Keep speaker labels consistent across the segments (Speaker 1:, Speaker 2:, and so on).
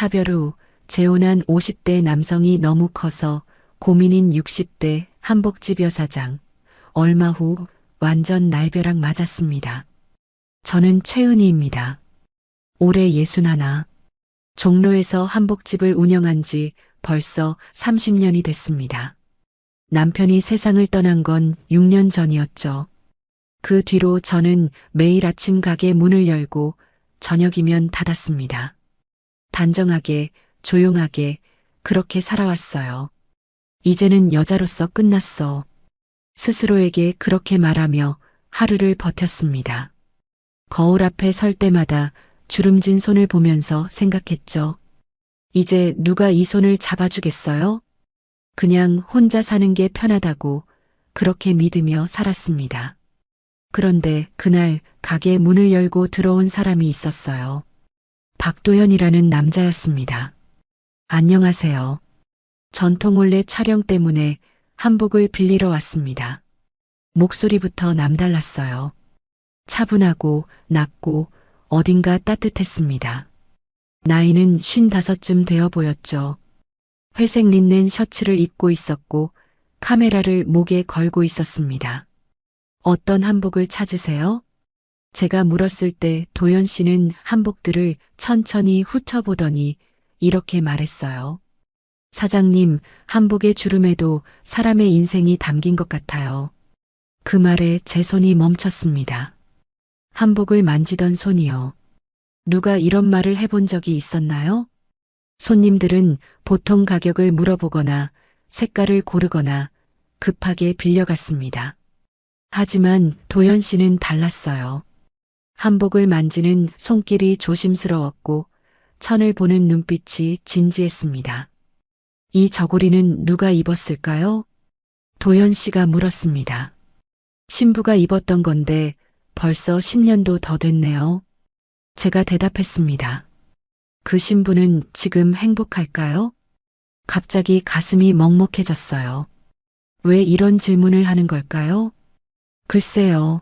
Speaker 1: 사별 후 재혼한 50대 남성이 너무 커서 고민인 60대 한복집 여사장. 얼마 후 완전 날벼락 맞았습니다. 저는 최은희입니다. 올해 61. 종로에서 한복집을 운영한 지 벌써 30년이 됐습니다. 남편이 세상을 떠난 건 6년 전이었죠. 그 뒤로 저는 매일 아침 가게 문을 열고 저녁이면 닫았습니다. 단정하게, 조용하게 그렇게 살아왔어요. 이제는 여자로서 끝났어. 스스로에게 그렇게 말하며 하루를 버텼습니다. 거울 앞에 설 때마다 주름진 손을 보면서 생각했죠. 이제 누가 이 손을 잡아주겠어요? 그냥 혼자 사는 게 편하다고 그렇게 믿으며 살았습니다. 그런데 그날 가게 문을 열고 들어온 사람이 있었어요. 박도현이라는 남자였습니다. 안녕하세요. 전통혼례 촬영 때문에 한복을 빌리러 왔습니다. 목소리부터 남달랐어요. 차분하고 낮고 어딘가 따뜻했습니다. 나이는 55쯤 되어 보였죠. 회색 린넨 셔츠를 입고 있었고 카메라를 목에 걸고 있었습니다. 어떤 한복을 찾으세요? 제가 물었을 때 도연 씨는 한복들을 천천히 훑어보더니 이렇게 말했어요. 사장님, 한복의 주름에도 사람의 인생이 담긴 것 같아요. 그 말에 제 손이 멈췄습니다. 한복을 만지던 손이요. 누가 이런 말을 해본 적이 있었나요? 손님들은 보통 가격을 물어보거나 색깔을 고르거나 급하게 빌려갔습니다. 하지만 도연 씨는 달랐어요. 한복을 만지는 손길이 조심스러웠고 천을 보는 눈빛이 진지했습니다. 이 저고리는 누가 입었을까요? 도연 씨가 물었습니다. 신부가 입었던 건데 벌써 10년도 더 됐네요. 제가 대답했습니다. 그 신부는 지금 행복할까요? 갑자기 가슴이 먹먹해졌어요. 왜 이런 질문을 하는 걸까요? 글쎄요.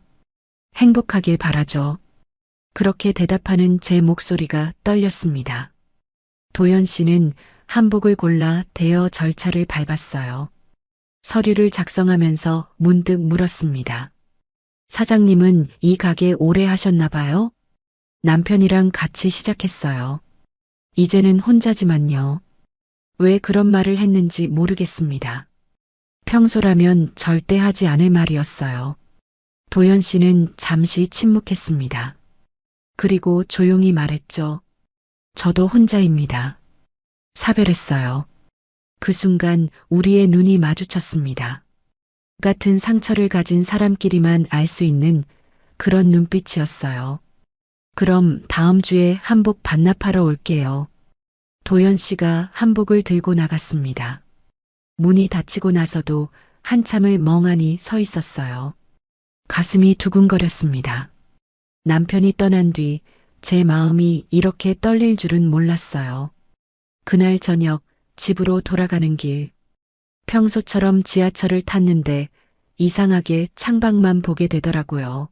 Speaker 1: 행복하길 바라죠. 그렇게 대답하는 제 목소리가 떨렸습니다. 도연 씨는 한복을 골라 대여 절차를 밟았어요. 서류를 작성하면서 문득 물었습니다. 사장님은 이 가게 오래 하셨나 봐요? 남편이랑 같이 시작했어요. 이제는 혼자지만요. 왜 그런 말을 했는지 모르겠습니다. 평소라면 절대 하지 않을 말이었어요. 도연 씨는 잠시 침묵했습니다. 그리고 조용히 말했죠. 저도 혼자입니다. 사별했어요. 그 순간 우리의 눈이 마주쳤습니다. 같은 상처를 가진 사람끼리만 알 수 있는 그런 눈빛이었어요. 그럼 다음 주에 한복 반납하러 올게요. 도연 씨가 한복을 들고 나갔습니다. 문이 닫히고 나서도 한참을 멍하니 서 있었어요. 가슴이 두근거렸습니다. 남편이 떠난 뒤 제 마음이 이렇게 떨릴 줄은 몰랐어요. 그날 저녁 집으로 돌아가는 길. 평소처럼 지하철을 탔는데 이상하게 창밖만 보게 되더라고요.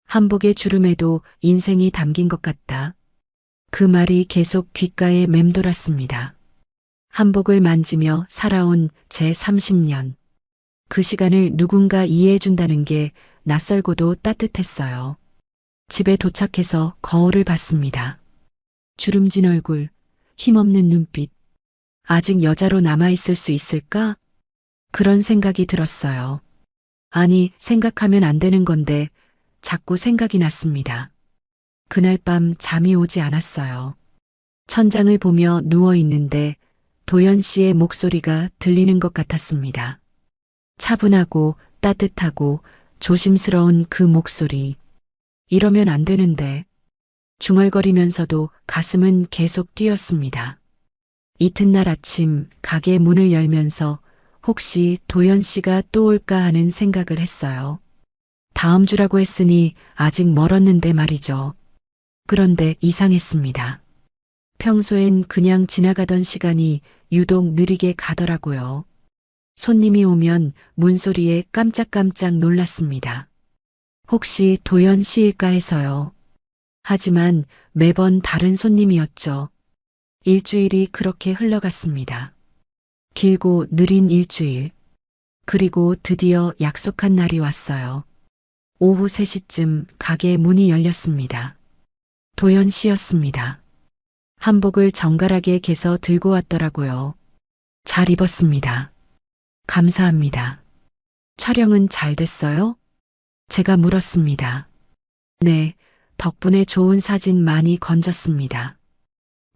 Speaker 1: 한복의 주름에도 인생이 담긴 것 같다. 그 말이 계속 귓가에 맴돌았습니다. 한복을 만지며 살아온 제 30년. 그 시간을 누군가 이해해준다는 게 낯설고도 따뜻했어요. 집에 도착해서 거울을 봤습니다. 주름진 얼굴, 힘없는 눈빛. 아직 여자로 남아있을 수 있을까? 그런 생각이 들었어요. 아니, 생각하면 안 되는 건데 자꾸 생각이 났습니다. 그날 밤 잠이 오지 않았어요. 천장을 보며 누워있는데 도연 씨의 목소리가 들리는 것 같았습니다. 차분하고 따뜻하고 조심스러운 그 목소리. 이러면 안 되는데. 중얼거리면서도 가슴은 계속 뛰었습니다. 이튿날 아침 가게 문을 열면서 혹시 도연 씨가 또 올까 하는 생각을 했어요. 다음 주라고 했으니 아직 멀었는데 말이죠. 그런데 이상했습니다. 평소엔 그냥 지나가던 시간이 유독 느리게 가더라고요. 손님이 오면 문소리에 깜짝깜짝 놀랐습니다. 혹시 도연 씨일까 해서요. 하지만 매번 다른 손님이었죠. 일주일이 그렇게 흘러갔습니다. 길고 느린 일주일. 그리고 드디어 약속한 날이 왔어요. 오후 3시쯤 가게 문이 열렸습니다. 도연 씨였습니다. 한복을 정갈하게 개서 들고 왔더라고요. 잘 입었습니다. 감사합니다. 촬영은 잘 됐어요? 제가 물었습니다. 네, 덕분에 좋은 사진 많이 건졌습니다.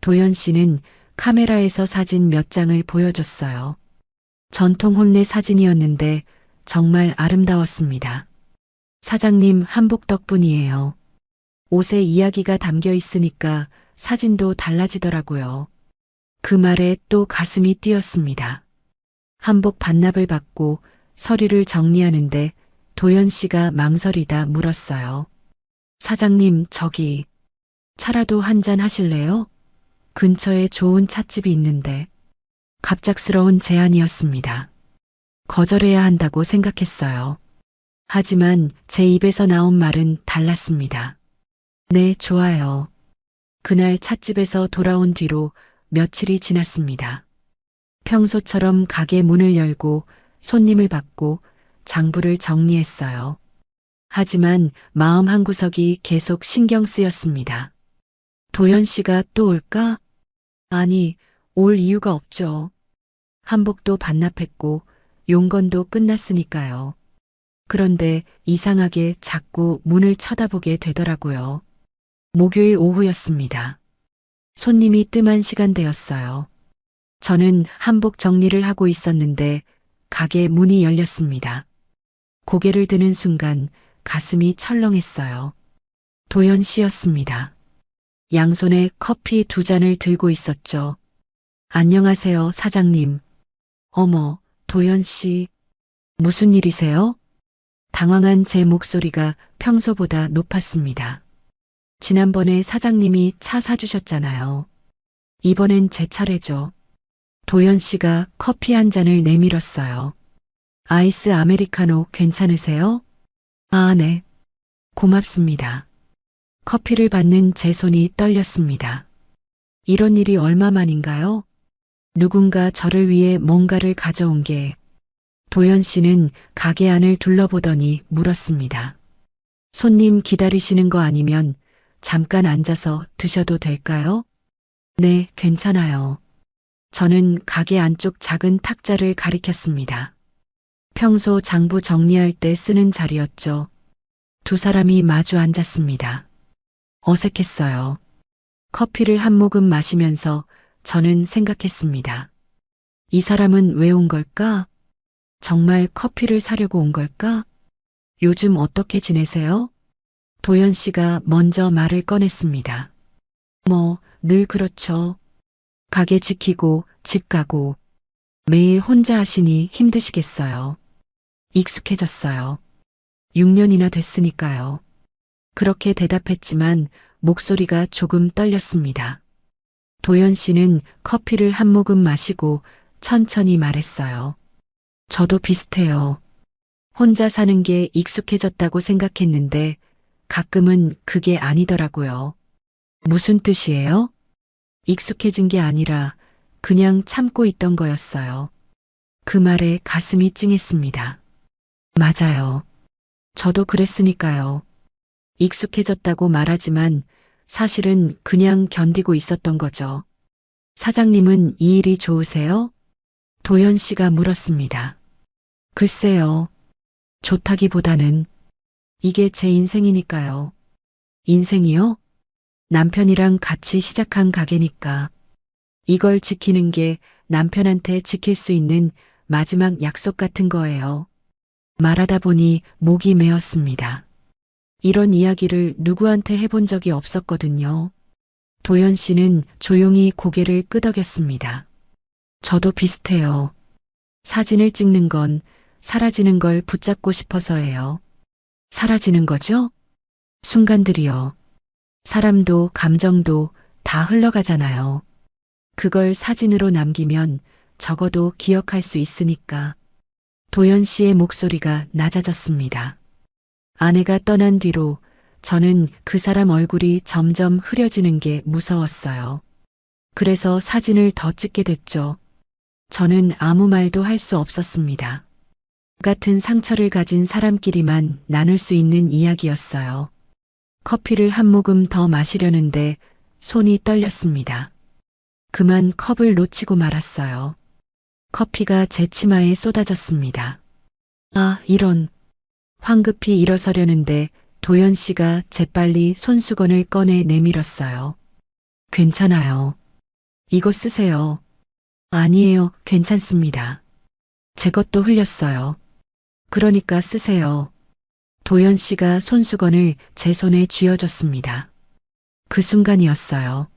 Speaker 1: 도연 씨는 카메라에서 사진 몇 장을 보여줬어요. 전통 혼례 사진이었는데 정말 아름다웠습니다. 사장님 한복 덕분이에요. 옷에 이야기가 담겨 있으니까 사진도 달라지더라고요. 그 말에 또 가슴이 뛰었습니다. 한복 반납을 받고 서류를 정리하는데 도연 씨가 망설이다 물었어요. 사장님, 저기 차라도 한잔 하실래요? 근처에 좋은 찻집이 있는데. 갑작스러운 제안이었습니다. 거절해야 한다고 생각했어요. 하지만 제 입에서 나온 말은 달랐습니다. 네, 좋아요. 그날 찻집에서 돌아온 뒤로 며칠이 지났습니다. 평소처럼 가게 문을 열고 손님을 받고 장부를 정리했어요. 하지만 마음 한구석이 계속 신경 쓰였습니다. 도연 씨가 또 올까? 아니, 올 이유가 없죠. 한복도 반납했고 용건도 끝났으니까요. 그런데 이상하게 자꾸 문을 쳐다보게 되더라고요. 목요일 오후였습니다. 손님이 뜸한 시간대였어요. 저는 한복 정리를 하고 있었는데 가게 문이 열렸습니다. 고개를 드는 순간 가슴이 철렁했어요. 도연 씨였습니다. 양손에 커피 2잔을 들고 있었죠. 안녕하세요, 사장님. 어머, 도연 씨. 무슨 일이세요? 당황한 제 목소리가 평소보다 높았습니다. 지난번에 사장님이 차 사주셨잖아요. 이번엔 제 차례죠. 도연 씨가 커피 한 잔을 내밀었어요. 아이스 아메리카노 괜찮으세요? 아, 네. 고맙습니다. 커피를 받는 제 손이 떨렸습니다. 이런 일이 얼마만인가요? 누군가 저를 위해 뭔가를 가져온 게. 도연 씨는 가게 안을 둘러보더니 물었습니다. 손님 기다리시는 거 아니면 잠깐 앉아서 드셔도 될까요? 네, 괜찮아요. 저는 가게 안쪽 작은 탁자를 가리켰습니다. 평소 장부 정리할 때 쓰는 자리였죠. 2사람이 마주 앉았습니다. 어색했어요. 커피를 한 모금 마시면서 저는 생각했습니다. 이 사람은 왜 온 걸까? 정말 커피를 사려고 온 걸까? 요즘 어떻게 지내세요? 도연 씨가 먼저 말을 꺼냈습니다. 늘 그렇죠. 가게 지키고 집 가고 매일 혼자 하시니 힘드시겠어요. 익숙해졌어요. 6년이나 됐으니까요. 그렇게 대답했지만 목소리가 조금 떨렸습니다. 도연 씨는 커피를 한 모금 마시고 천천히 말했어요. 저도 비슷해요. 혼자 사는 게 익숙해졌다고 생각했는데 가끔은 그게 아니더라고요. 무슨 뜻이에요? 익숙해진 게 아니라 그냥 참고 있던 거였어요. 그 말에 가슴이 찡했습니다. 맞아요. 저도 그랬으니까요. 익숙해졌다고 말하지만 사실은 그냥 견디고 있었던 거죠. 사장님은 이 일이 좋으세요? 도연 씨가 물었습니다. 글쎄요. 좋다기보다는 이게 제 인생이니까요. 인생이요? 남편이랑 같이 시작한 가게니까. 이걸 지키는 게 남편한테 지킬 수 있는 마지막 약속 같은 거예요. 말하다 보니 목이 메었습니다. 이런 이야기를 누구한테 해본 적이 없었거든요. 도연 씨는 조용히 고개를 끄덕였습니다. 저도 비슷해요. 사진을 찍는 건 사라지는 걸 붙잡고 싶어서예요. 사라지는 거죠? 순간들이요. 사람도 감정도 다 흘러가잖아요. 그걸 사진으로 남기면 적어도 기억할 수 있으니까. 도연 씨의 목소리가 낮아졌습니다. 아내가 떠난 뒤로 저는 그 사람 얼굴이 점점 흐려지는 게 무서웠어요. 그래서 사진을 더 찍게 됐죠. 저는 아무 말도 할 수 없었습니다. 같은 상처를 가진 사람끼리만 나눌 수 있는 이야기였어요. 커피를 한 모금 더 마시려는데 손이 떨렸습니다. 그만 컵을 놓치고 말았어요. 커피가 제 치마에 쏟아졌습니다. 아, 이런. 황급히 일어서려는데 도연 씨가 재빨리 손수건을 꺼내 내밀었어요. 괜찮아요. 이거 쓰세요. 아니에요, 괜찮습니다. 제 것도 흘렸어요. 그러니까 쓰세요. 도연 씨가 손수건을 제 손에 쥐어줬습니다. 그 순간이었어요.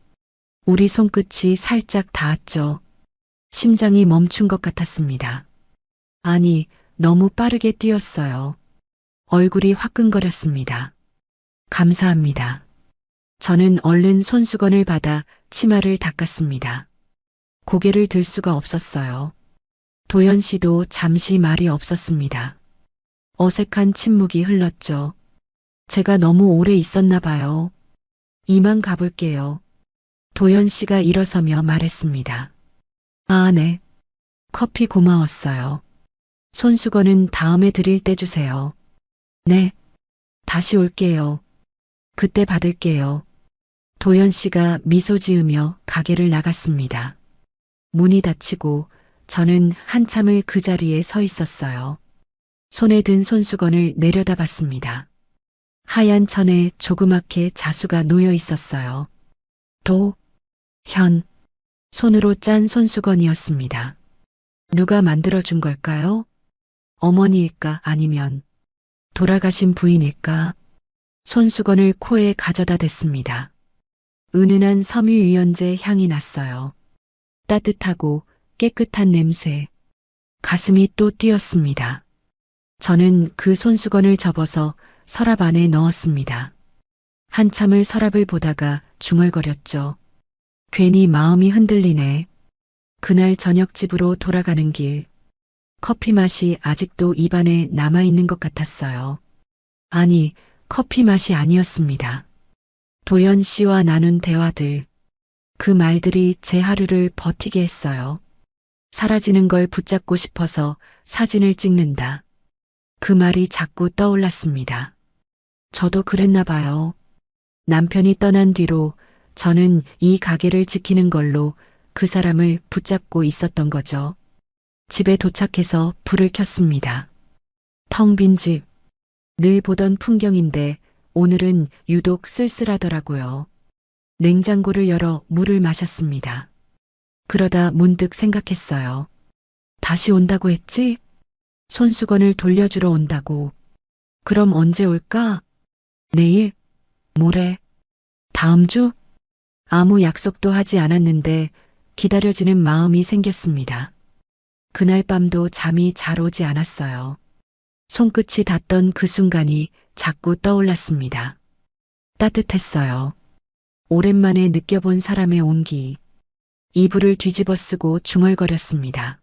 Speaker 1: 우리 손끝이 살짝 닿았죠. 심장이 멈춘 것 같았습니다. 아니, 너무 빠르게 뛰었어요. 얼굴이 화끈거렸습니다. 감사합니다. 저는 얼른 손수건을 받아 치마를 닦았습니다. 고개를 들 수가 없었어요. 도연 씨도 잠시 말이 없었습니다. 어색한 침묵이 흘렀죠. 제가 너무 오래 있었나 봐요. 이만 가볼게요. 도연 씨가 일어서며 말했습니다. 아, 네. 커피 고마웠어요. 손수건은 다음에 드릴 때 주세요. 네. 다시 올게요. 그때 받을게요. 도연 씨가 미소 지으며 가게를 나갔습니다. 문이 닫히고 저는 한참을 그 자리에 서 있었어요. 손에 든 손수건을 내려다봤습니다. 하얀 천에 조그맣게 자수가 놓여 있었어요. 도, 현, 손으로 짠 손수건이었습니다. 누가 만들어준 걸까요? 어머니일까 아니면 돌아가신 부인일까? 손수건을 코에 가져다 댔습니다. 은은한 섬유유연제 향이 났어요. 따뜻하고 깨끗한 냄새. 가슴이 또 뛰었습니다. 저는 그 손수건을 접어서 서랍 안에 넣었습니다. 한참을 서랍을 보다가 중얼거렸죠. 괜히 마음이 흔들리네. 그날 저녁 집으로 돌아가는 길. 커피 맛이 아직도 입안에 남아있는 것 같았어요. 아니, 커피 맛이 아니었습니다. 도연 씨와 나눈 대화들. 그 말들이 제 하루를 버티게 했어요. 사라지는 걸 붙잡고 싶어서 사진을 찍는다. 그 말이 자꾸 떠올랐습니다. 저도 그랬나 봐요. 남편이 떠난 뒤로 저는 이 가게를 지키는 걸로 그 사람을 붙잡고 있었던 거죠. 집에 도착해서 불을 켰습니다. 텅 빈 집. 늘 보던 풍경인데 오늘은 유독 쓸쓸하더라고요. 냉장고를 열어 물을 마셨습니다. 그러다 문득 생각했어요. 다시 온다고 했지? 손수건을 돌려주러 온다고. 그럼 언제 올까? 내일? 모레? 다음 주? 아무 약속도 하지 않았는데 기다려지는 마음이 생겼습니다. 그날 밤도 잠이 잘 오지 않았어요. 손끝이 닿던 그 순간이 자꾸 떠올랐습니다. 따뜻했어요. 오랜만에 느껴본 사람의 온기. 이불을 뒤집어 쓰고 중얼거렸습니다.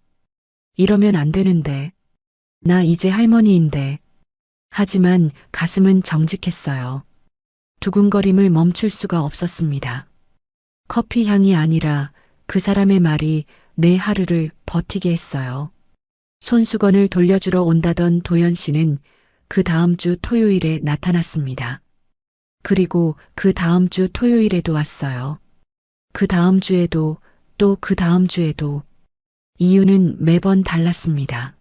Speaker 1: 이러면 안 되는데. 나 이제 할머니인데. 하지만 가슴은 정직했어요. 두근거림을 멈출 수가 없었습니다. 커피 향이 아니라 그 사람의 말이 내 하루를 버티게 했어요. 손수건을 돌려주러 온다던 도연 씨는 그 다음 주 토요일에 나타났습니다. 그리고 그 다음 주 토요일에도 왔어요. 그 다음 주에도 또 그 다음 주에도. 이유는 매번 달랐습니다.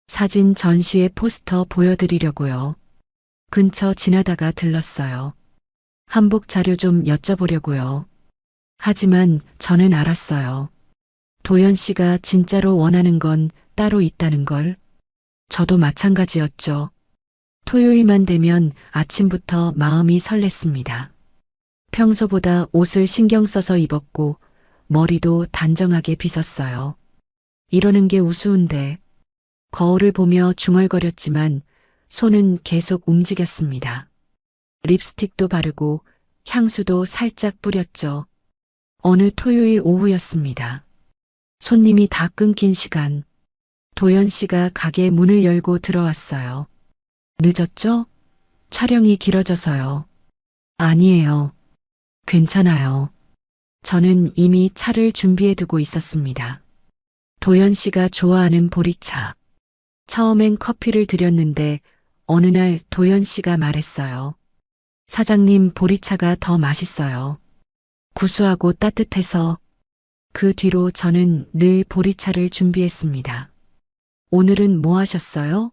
Speaker 1: 사진 전시회 포스터 보여드리려고요. 근처 지나다가 들렀어요. 한복 자료 좀 여쭤보려고요. 하지만 저는 알았어요. 도연 씨가 진짜로 원하는 건 따로 있다는 걸. 저도 마찬가지였죠. 토요일만 되면 아침부터 마음이 설렜습니다. 평소보다 옷을 신경 써서 입었고 머리도 단정하게 빗었어요. 이러는 게 우스운데. 거울을 보며 중얼거렸지만 손은 계속 움직였습니다. 립스틱도 바르고 향수도 살짝 뿌렸죠. 어느 토요일 오후였습니다. 손님이 다 끊긴 시간. 도연 씨가 가게 문을 열고 들어왔어요. 늦었죠? 촬영이 길어져서요. 아니에요. 괜찮아요. 저는 이미 차를 준비해 두고 있었습니다. 도연 씨가 좋아하는 보리차. 처음엔 커피를 드렸는데 어느 날 도연 씨가 말했어요. 사장님, 보리차가 더 맛있어요. 구수하고 따뜻해서. 그 뒤로 저는 늘 보리차를 준비했습니다. 오늘은 뭐 하셨어요?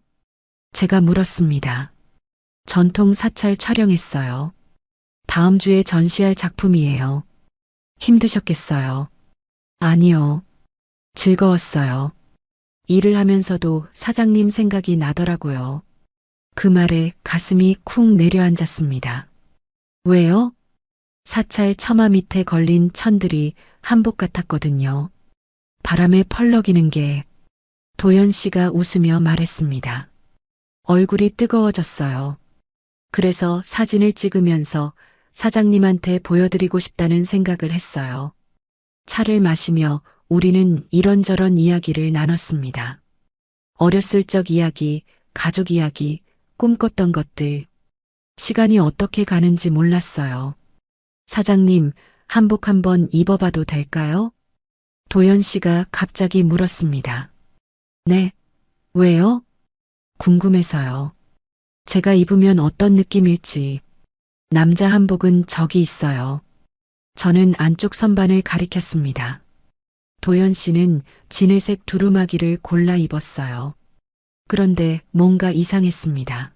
Speaker 1: 제가 물었습니다. 전통 사찰 촬영했어요. 다음 주에 전시할 작품이에요. 힘드셨겠어요? 아니요. 즐거웠어요. 일을 하면서도 사장님 생각이 나더라고요. 그 말에 가슴이 쿵 내려앉았습니다. 왜요? 사찰 처마 밑에 걸린 천들이 한복 같았거든요. 바람에 펄럭이는 게. 도연 씨가 웃으며 말했습니다. 얼굴이 뜨거워졌어요. 그래서 사진을 찍으면서 사장님한테 보여드리고 싶다는 생각을 했어요. 차를 마시며 우리는 이런저런 이야기를 나눴습니다. 어렸을 적 이야기, 가족 이야기, 꿈꿨던 것들. 시간이 어떻게 가는지 몰랐어요. 사장님, 한복 한번 입어봐도 될까요? 도연 씨가 갑자기 물었습니다. 네. 왜요? 궁금해서요. 제가 입으면 어떤 느낌일지. 남자 한복은 저기 있어요. 저는 안쪽 선반을 가리켰습니다. 도연 씨는 진회색 두루마기를 골라 입었어요. 그런데 뭔가 이상했습니다.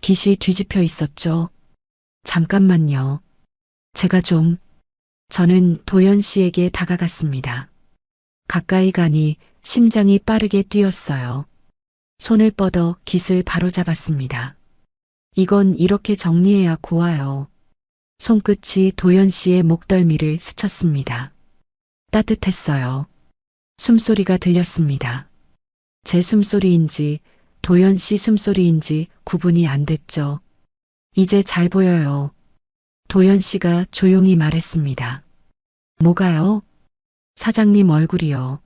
Speaker 1: 깃이 뒤집혀 있었죠. 잠깐만요. 제가 좀. 저는 도연 씨에게 다가갔습니다. 가까이 가니 심장이 빠르게 뛰었어요. 손을 뻗어 깃을 바로잡았습니다. 이건 이렇게 정리해야 고와요. 손끝이 도연 씨의 목덜미를 스쳤습니다. 따뜻했어요. 숨소리가 들렸습니다. 제 숨소리인지 도연 씨 숨소리인지 구분이 안 됐죠. 이제 잘 보여요. 도연 씨가 조용히 말했습니다. 뭐가요? 사장님 얼굴이요.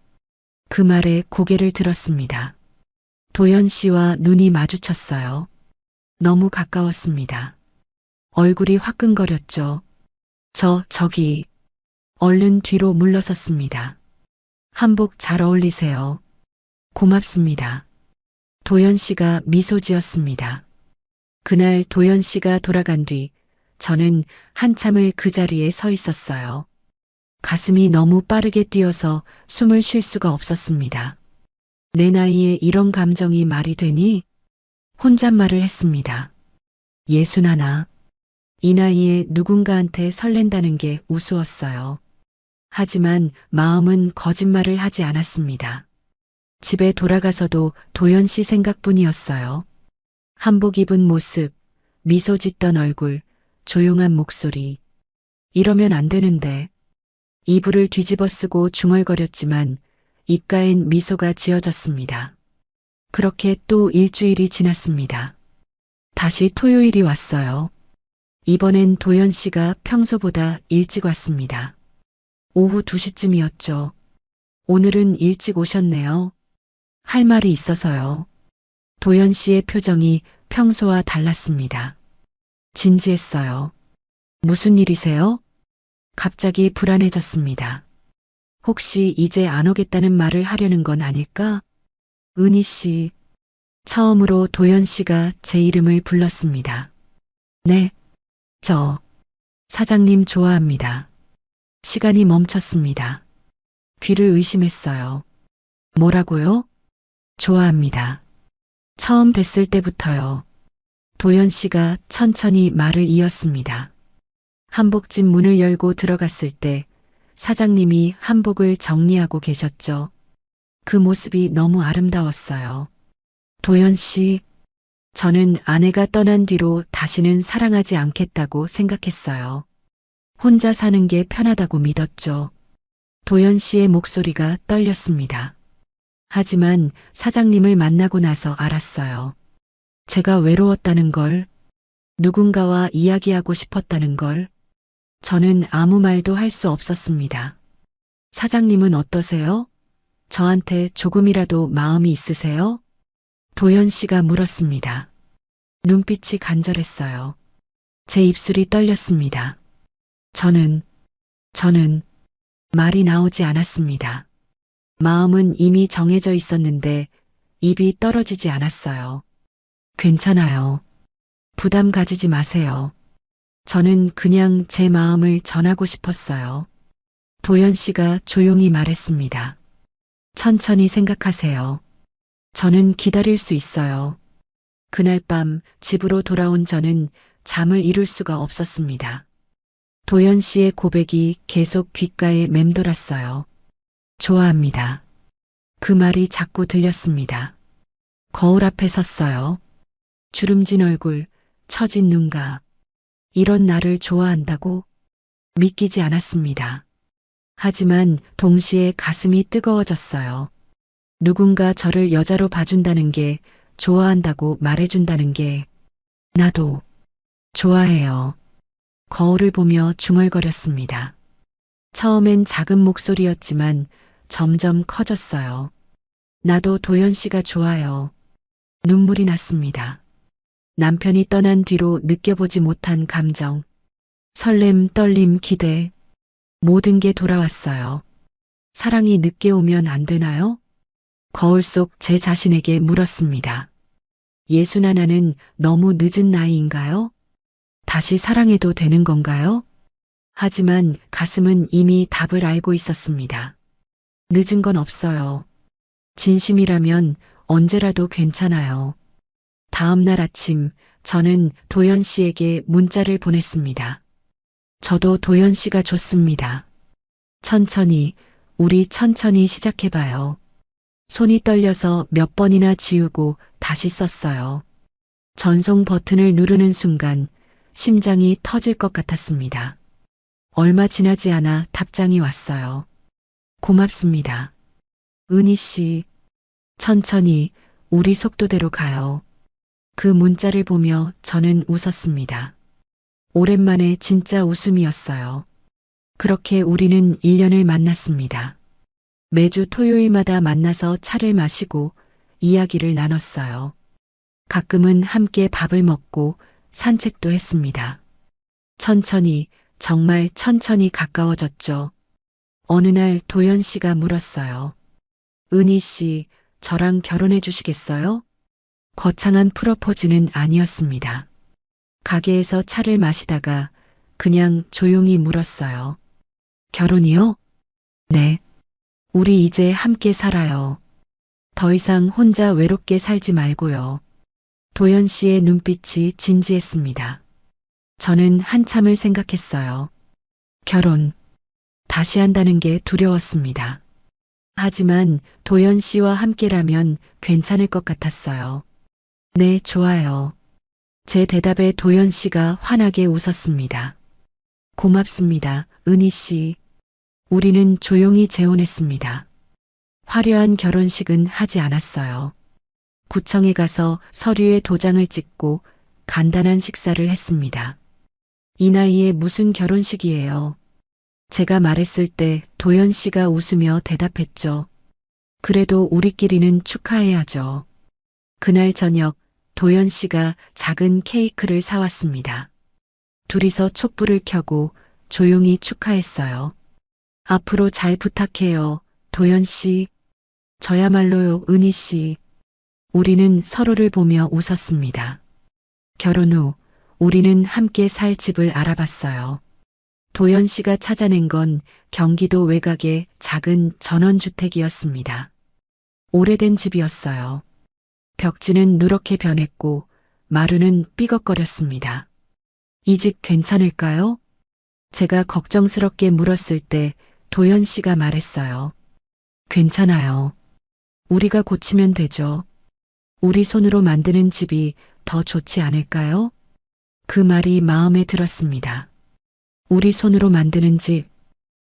Speaker 1: 그 말에 고개를 들었습니다. 도연 씨와 눈이 마주쳤어요. 너무 가까웠습니다. 얼굴이 화끈거렸죠. 저기. 얼른 뒤로 물러섰습니다. 한복 잘 어울리세요. 고맙습니다. 도연 씨가 미소 지었습니다. 그날 도연 씨가 돌아간 뒤 저는 한참을 그 자리에 서 있었어요. 가슴이 너무 빠르게 뛰어서 숨을 쉴 수가 없었습니다. 내 나이에 이런 감정이 말이 되니? 혼잣말을 했습니다. 61. 이 나이에 누군가한테 설렌다는 게 우스웠어요. 하지만 마음은 거짓말을 하지 않았습니다. 집에 돌아가서도 도연 씨 생각뿐이었어요. 한복 입은 모습, 미소 짓던 얼굴, 조용한 목소리. 이러면 안 되는데. 이불을 뒤집어 쓰고 중얼거렸지만 입가엔 미소가 지어졌습니다. 그렇게 또 일주일이 지났습니다. 다시 토요일이 왔어요. 이번엔 도연 씨가 평소보다 일찍 왔습니다. 오후 2시쯤이었죠. 오늘은 일찍 오셨네요. 할 말이 있어서요. 도연 씨의 표정이 평소와 달랐습니다. 진지했어요. 무슨 일이세요? 갑자기 불안해졌습니다. 혹시 이제 안 오겠다는 말을 하려는 건 아닐까? 은희 씨. 처음으로 도연 씨가 제 이름을 불렀습니다. 네. 저 사장님 좋아합니다. 시간이 멈췄습니다. 귀를 의심했어요. 뭐라고요? 좋아합니다. 처음 뵀을 때부터요. 도연 씨가 천천히 말을 이었습니다. 한복집 문을 열고 들어갔을 때 사장님이 한복을 정리하고 계셨죠. 그 모습이 너무 아름다웠어요. 도연 씨, 저는 아내가 떠난 뒤로 다시는 사랑하지 않겠다고 생각했어요. 혼자 사는 게 편하다고 믿었죠. 도연 씨의 목소리가 떨렸습니다. 하지만 사장님을 만나고 나서 알았어요. 제가 외로웠다는 걸, 누군가와 이야기하고 싶었다는 걸. 저는 아무 말도 할 수 없었습니다. 사장님은 어떠세요? 저한테 조금이라도 마음이 있으세요? 도연 씨가 물었습니다. 눈빛이 간절했어요. 제 입술이 떨렸습니다. 저는 저는 말이 나오지 않았습니다. 마음은 이미 정해져 있었는데 입이 떨어지지 않았어요. 괜찮아요. 부담 가지지 마세요. 저는 그냥 제 마음을 전하고 싶었어요. 도연 씨가 조용히 말했습니다. 천천히 생각하세요. 저는 기다릴 수 있어요. 그날 밤 집으로 돌아온 저는 잠을 이룰 수가 없었습니다. 도연 씨의 고백이 계속 귓가에 맴돌았어요. 좋아합니다. 그 말이 자꾸 들렸습니다. 거울 앞에 섰어요. 주름진 얼굴, 처진 눈가. 이런 나를 좋아한다고? 믿기지 않았습니다. 하지만 동시에 가슴이 뜨거워졌어요. 누군가 저를 여자로 봐준다는 게, 좋아한다고 말해준다는 게, 나도 좋아해요. 거울을 보며 중얼거렸습니다. 처음엔 작은 목소리였지만 점점 커졌어요. 나도 도연 씨가 좋아요. 눈물이 났습니다. 남편이 떠난 뒤로 느껴보지 못한 감정, 설렘, 떨림, 기대, 모든 게 돌아왔어요. 사랑이 늦게 오면 안 되나요? 거울 속 제 자신에게 물었습니다. 61은 너무 늦은 나이인가요? 다시 사랑해도 되는 건가요? 하지만 가슴은 이미 답을 알고 있었습니다. 늦은 건 없어요. 진심이라면 언제라도 괜찮아요. 다음 날 아침 저는 도연 씨에게 문자를 보냈습니다. 저도 도연 씨가 좋습니다. 천천히, 우리 천천히 시작해봐요. 손이 떨려서 몇 번이나 지우고 다시 썼어요. 전송 버튼을 누르는 순간 심장이 터질 것 같았습니다. 얼마 지나지 않아 답장이 왔어요. 고맙습니다. 은희 씨, 천천히 우리 속도대로 가요. 그 문자를 보며 저는 웃었습니다. 오랜만에 진짜 웃음이었어요. 그렇게 우리는 1년을 만났습니다. 매주 토요일마다 만나서 차를 마시고 이야기를 나눴어요. 가끔은 함께 밥을 먹고 산책도 했습니다. 천천히, 정말 천천히 가까워졌죠. 어느 날 도연 씨가 물었어요. 은희 씨, 저랑 결혼해 주시겠어요? 거창한 프로포즈는 아니었습니다. 가게에서 차를 마시다가 그냥 조용히 물었어요. 결혼이요? 네. 우리 이제 함께 살아요. 더 이상 혼자 외롭게 살지 말고요. 도연 씨의 눈빛이 진지했습니다. 저는 한참을 생각했어요. 결혼. 다시 한다는 게 두려웠습니다. 하지만 도연 씨와 함께라면 괜찮을 것 같았어요. 네, 좋아요. 제 대답에 도연 씨가 환하게 웃었습니다. 고맙습니다, 은희 씨. 우리는 조용히 재혼했습니다. 화려한 결혼식은 하지 않았어요. 구청에 가서 서류에 도장을 찍고 간단한 식사를 했습니다. 이 나이에 무슨 결혼식이에요? 제가 말했을 때 도연 씨가 웃으며 대답했죠. 그래도 우리끼리는 축하해야죠. 그날 저녁 도연 씨가 작은 케이크를 사왔습니다. 둘이서 촛불을 켜고 조용히 축하했어요. 앞으로 잘 부탁해요, 도연 씨. 저야말로요, 은희 씨. 우리는 서로를 보며 웃었습니다. 결혼 후 우리는 함께 살 집을 알아봤어요. 도연 씨가 찾아낸 건 경기도 외곽의 작은 전원주택이었습니다. 오래된 집이었어요. 벽지는 누렇게 변했고 마루는 삐걱거렸습니다. 이 집 괜찮을까요? 제가 걱정스럽게 물었을 때 도연 씨가 말했어요. 괜찮아요. 우리가 고치면 되죠. 우리 손으로 만드는 집이 더 좋지 않을까요? 그 말이 마음에 들었습니다. 우리 손으로 만드는 집.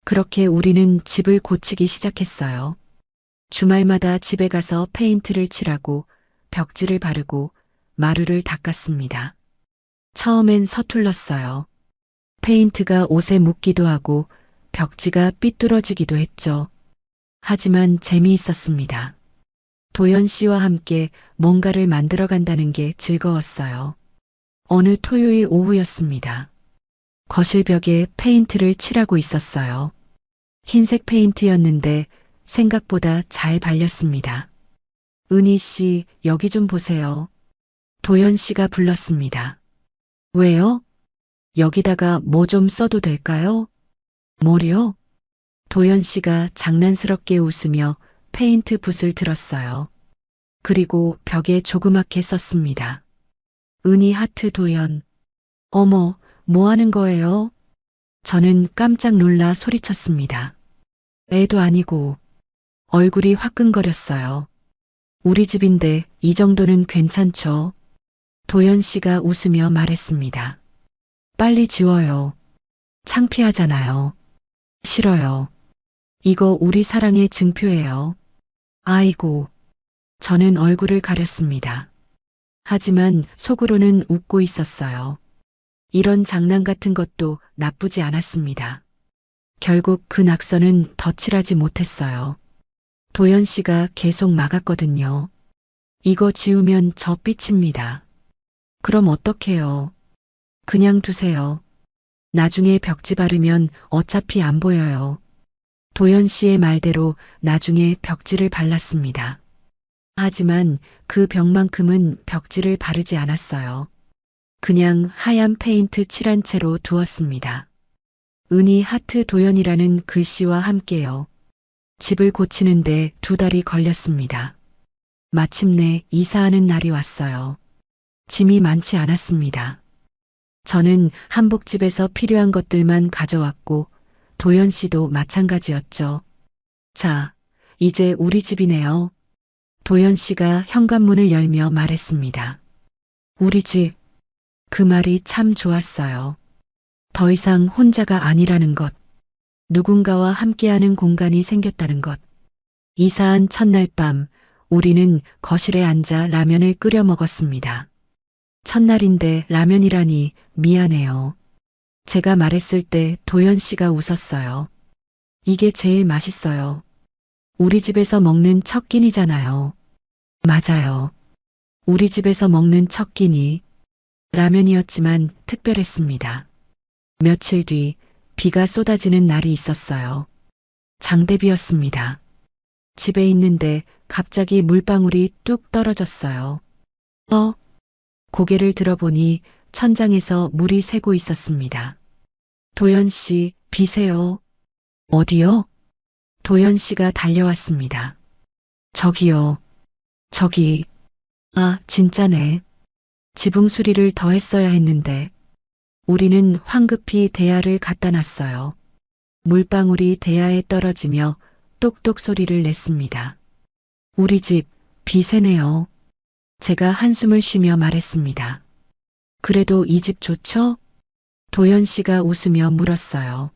Speaker 1: 그렇게 우리는 집을 고치기 시작했어요. 주말마다 집에 가서 페인트를 칠하고 벽지를 바르고 마루를 닦았습니다. 처음엔 서툴렀어요. 페인트가 옷에 묻기도 하고 벽지가 삐뚤어지기도 했죠. 하지만 재미있었습니다. 도연 씨와 함께 뭔가를 만들어 간다는 게 즐거웠어요. 어느 토요일 오후였습니다. 거실 벽에 페인트를 칠하고 있었어요. 흰색 페인트였는데 생각보다 잘 발렸습니다. 은희 씨, 여기 좀 보세요. 도연 씨가 불렀습니다. 왜요? 여기다가 뭐 좀 써도 될까요? 뭐요? 도연 씨가 장난스럽게 웃으며 페인트 붓을 들었어요. 그리고 벽에 조그맣게 썼습니다. 은희 하트 도연. 어머, 뭐 하는 거예요? 저는 깜짝 놀라 소리쳤습니다. 애도 아니고 얼굴이 화끈거렸어요. 우리 집인데 이 정도는 괜찮죠? 도연 씨가 웃으며 말했습니다. 빨리 지워요. 창피하잖아요. 싫어요. 이거 우리 사랑의 증표예요. 아이고. 저는 얼굴을 가렸습니다. 하지만 속으로는 웃고 있었어요. 이런 장난 같은 것도 나쁘지 않았습니다. 결국 그 낙서는 덧칠하지 못했어요. 도연 씨가 계속 막았거든요. 이거 지우면 저 삐칩니다. 그럼 어떡해요? 그냥 두세요. 나중에 벽지 바르면 어차피 안 보여요. 도연 씨의 말대로 나중에 벽지를 발랐습니다. 하지만 그 벽만큼은 벽지를 바르지 않았어요. 그냥 하얀 페인트 칠한 채로 두었습니다. 은희 하트 도연이라는 글씨와 함께요. 집을 고치는데 2달이 걸렸습니다. 마침내 이사하는 날이 왔어요. 짐이 많지 않았습니다. 저는 한복집에서 필요한 것들만 가져왔고 도연 씨도 마찬가지였죠. 자, 이제 우리 집이네요. 도연 씨가 현관문을 열며 말했습니다. 우리 집. 그 말이 참 좋았어요. 더 이상 혼자가 아니라는 것. 누군가와 함께하는 공간이 생겼다는 것. 이사한 첫날 밤, 우리는 거실에 앉아 라면을 끓여 먹었습니다. 첫날인데 라면이라니 미안해요. 제가 말했을 때 도연 씨가 웃었어요. 이게 제일 맛있어요. 우리 집에서 먹는 첫 끼니잖아요. 맞아요. 우리 집에서 먹는 첫 끼니. 라면이었지만 특별했습니다. 며칠 뒤 비가 쏟아지는 날이 있었어요. 장대비였습니다. 집에 있는데 갑자기 물방울이 뚝 떨어졌어요. 고개를 들어보니 천장에서 물이 새고 있었습니다. 도연 씨, 비세요. 어디요? 도연 씨가 달려왔습니다. 저기요. 저기. 아, 진짜네. 지붕 수리를 더 했어야 했는데. 우리는 황급히 대야를 갖다 놨어요. 물방울이 대야에 떨어지며 똑똑 소리를 냈습니다. 우리 집, 비 새네요. 제가 한숨을 쉬며 말했습니다. 그래도 이 집 좋죠? 도연 씨가 웃으며 물었어요.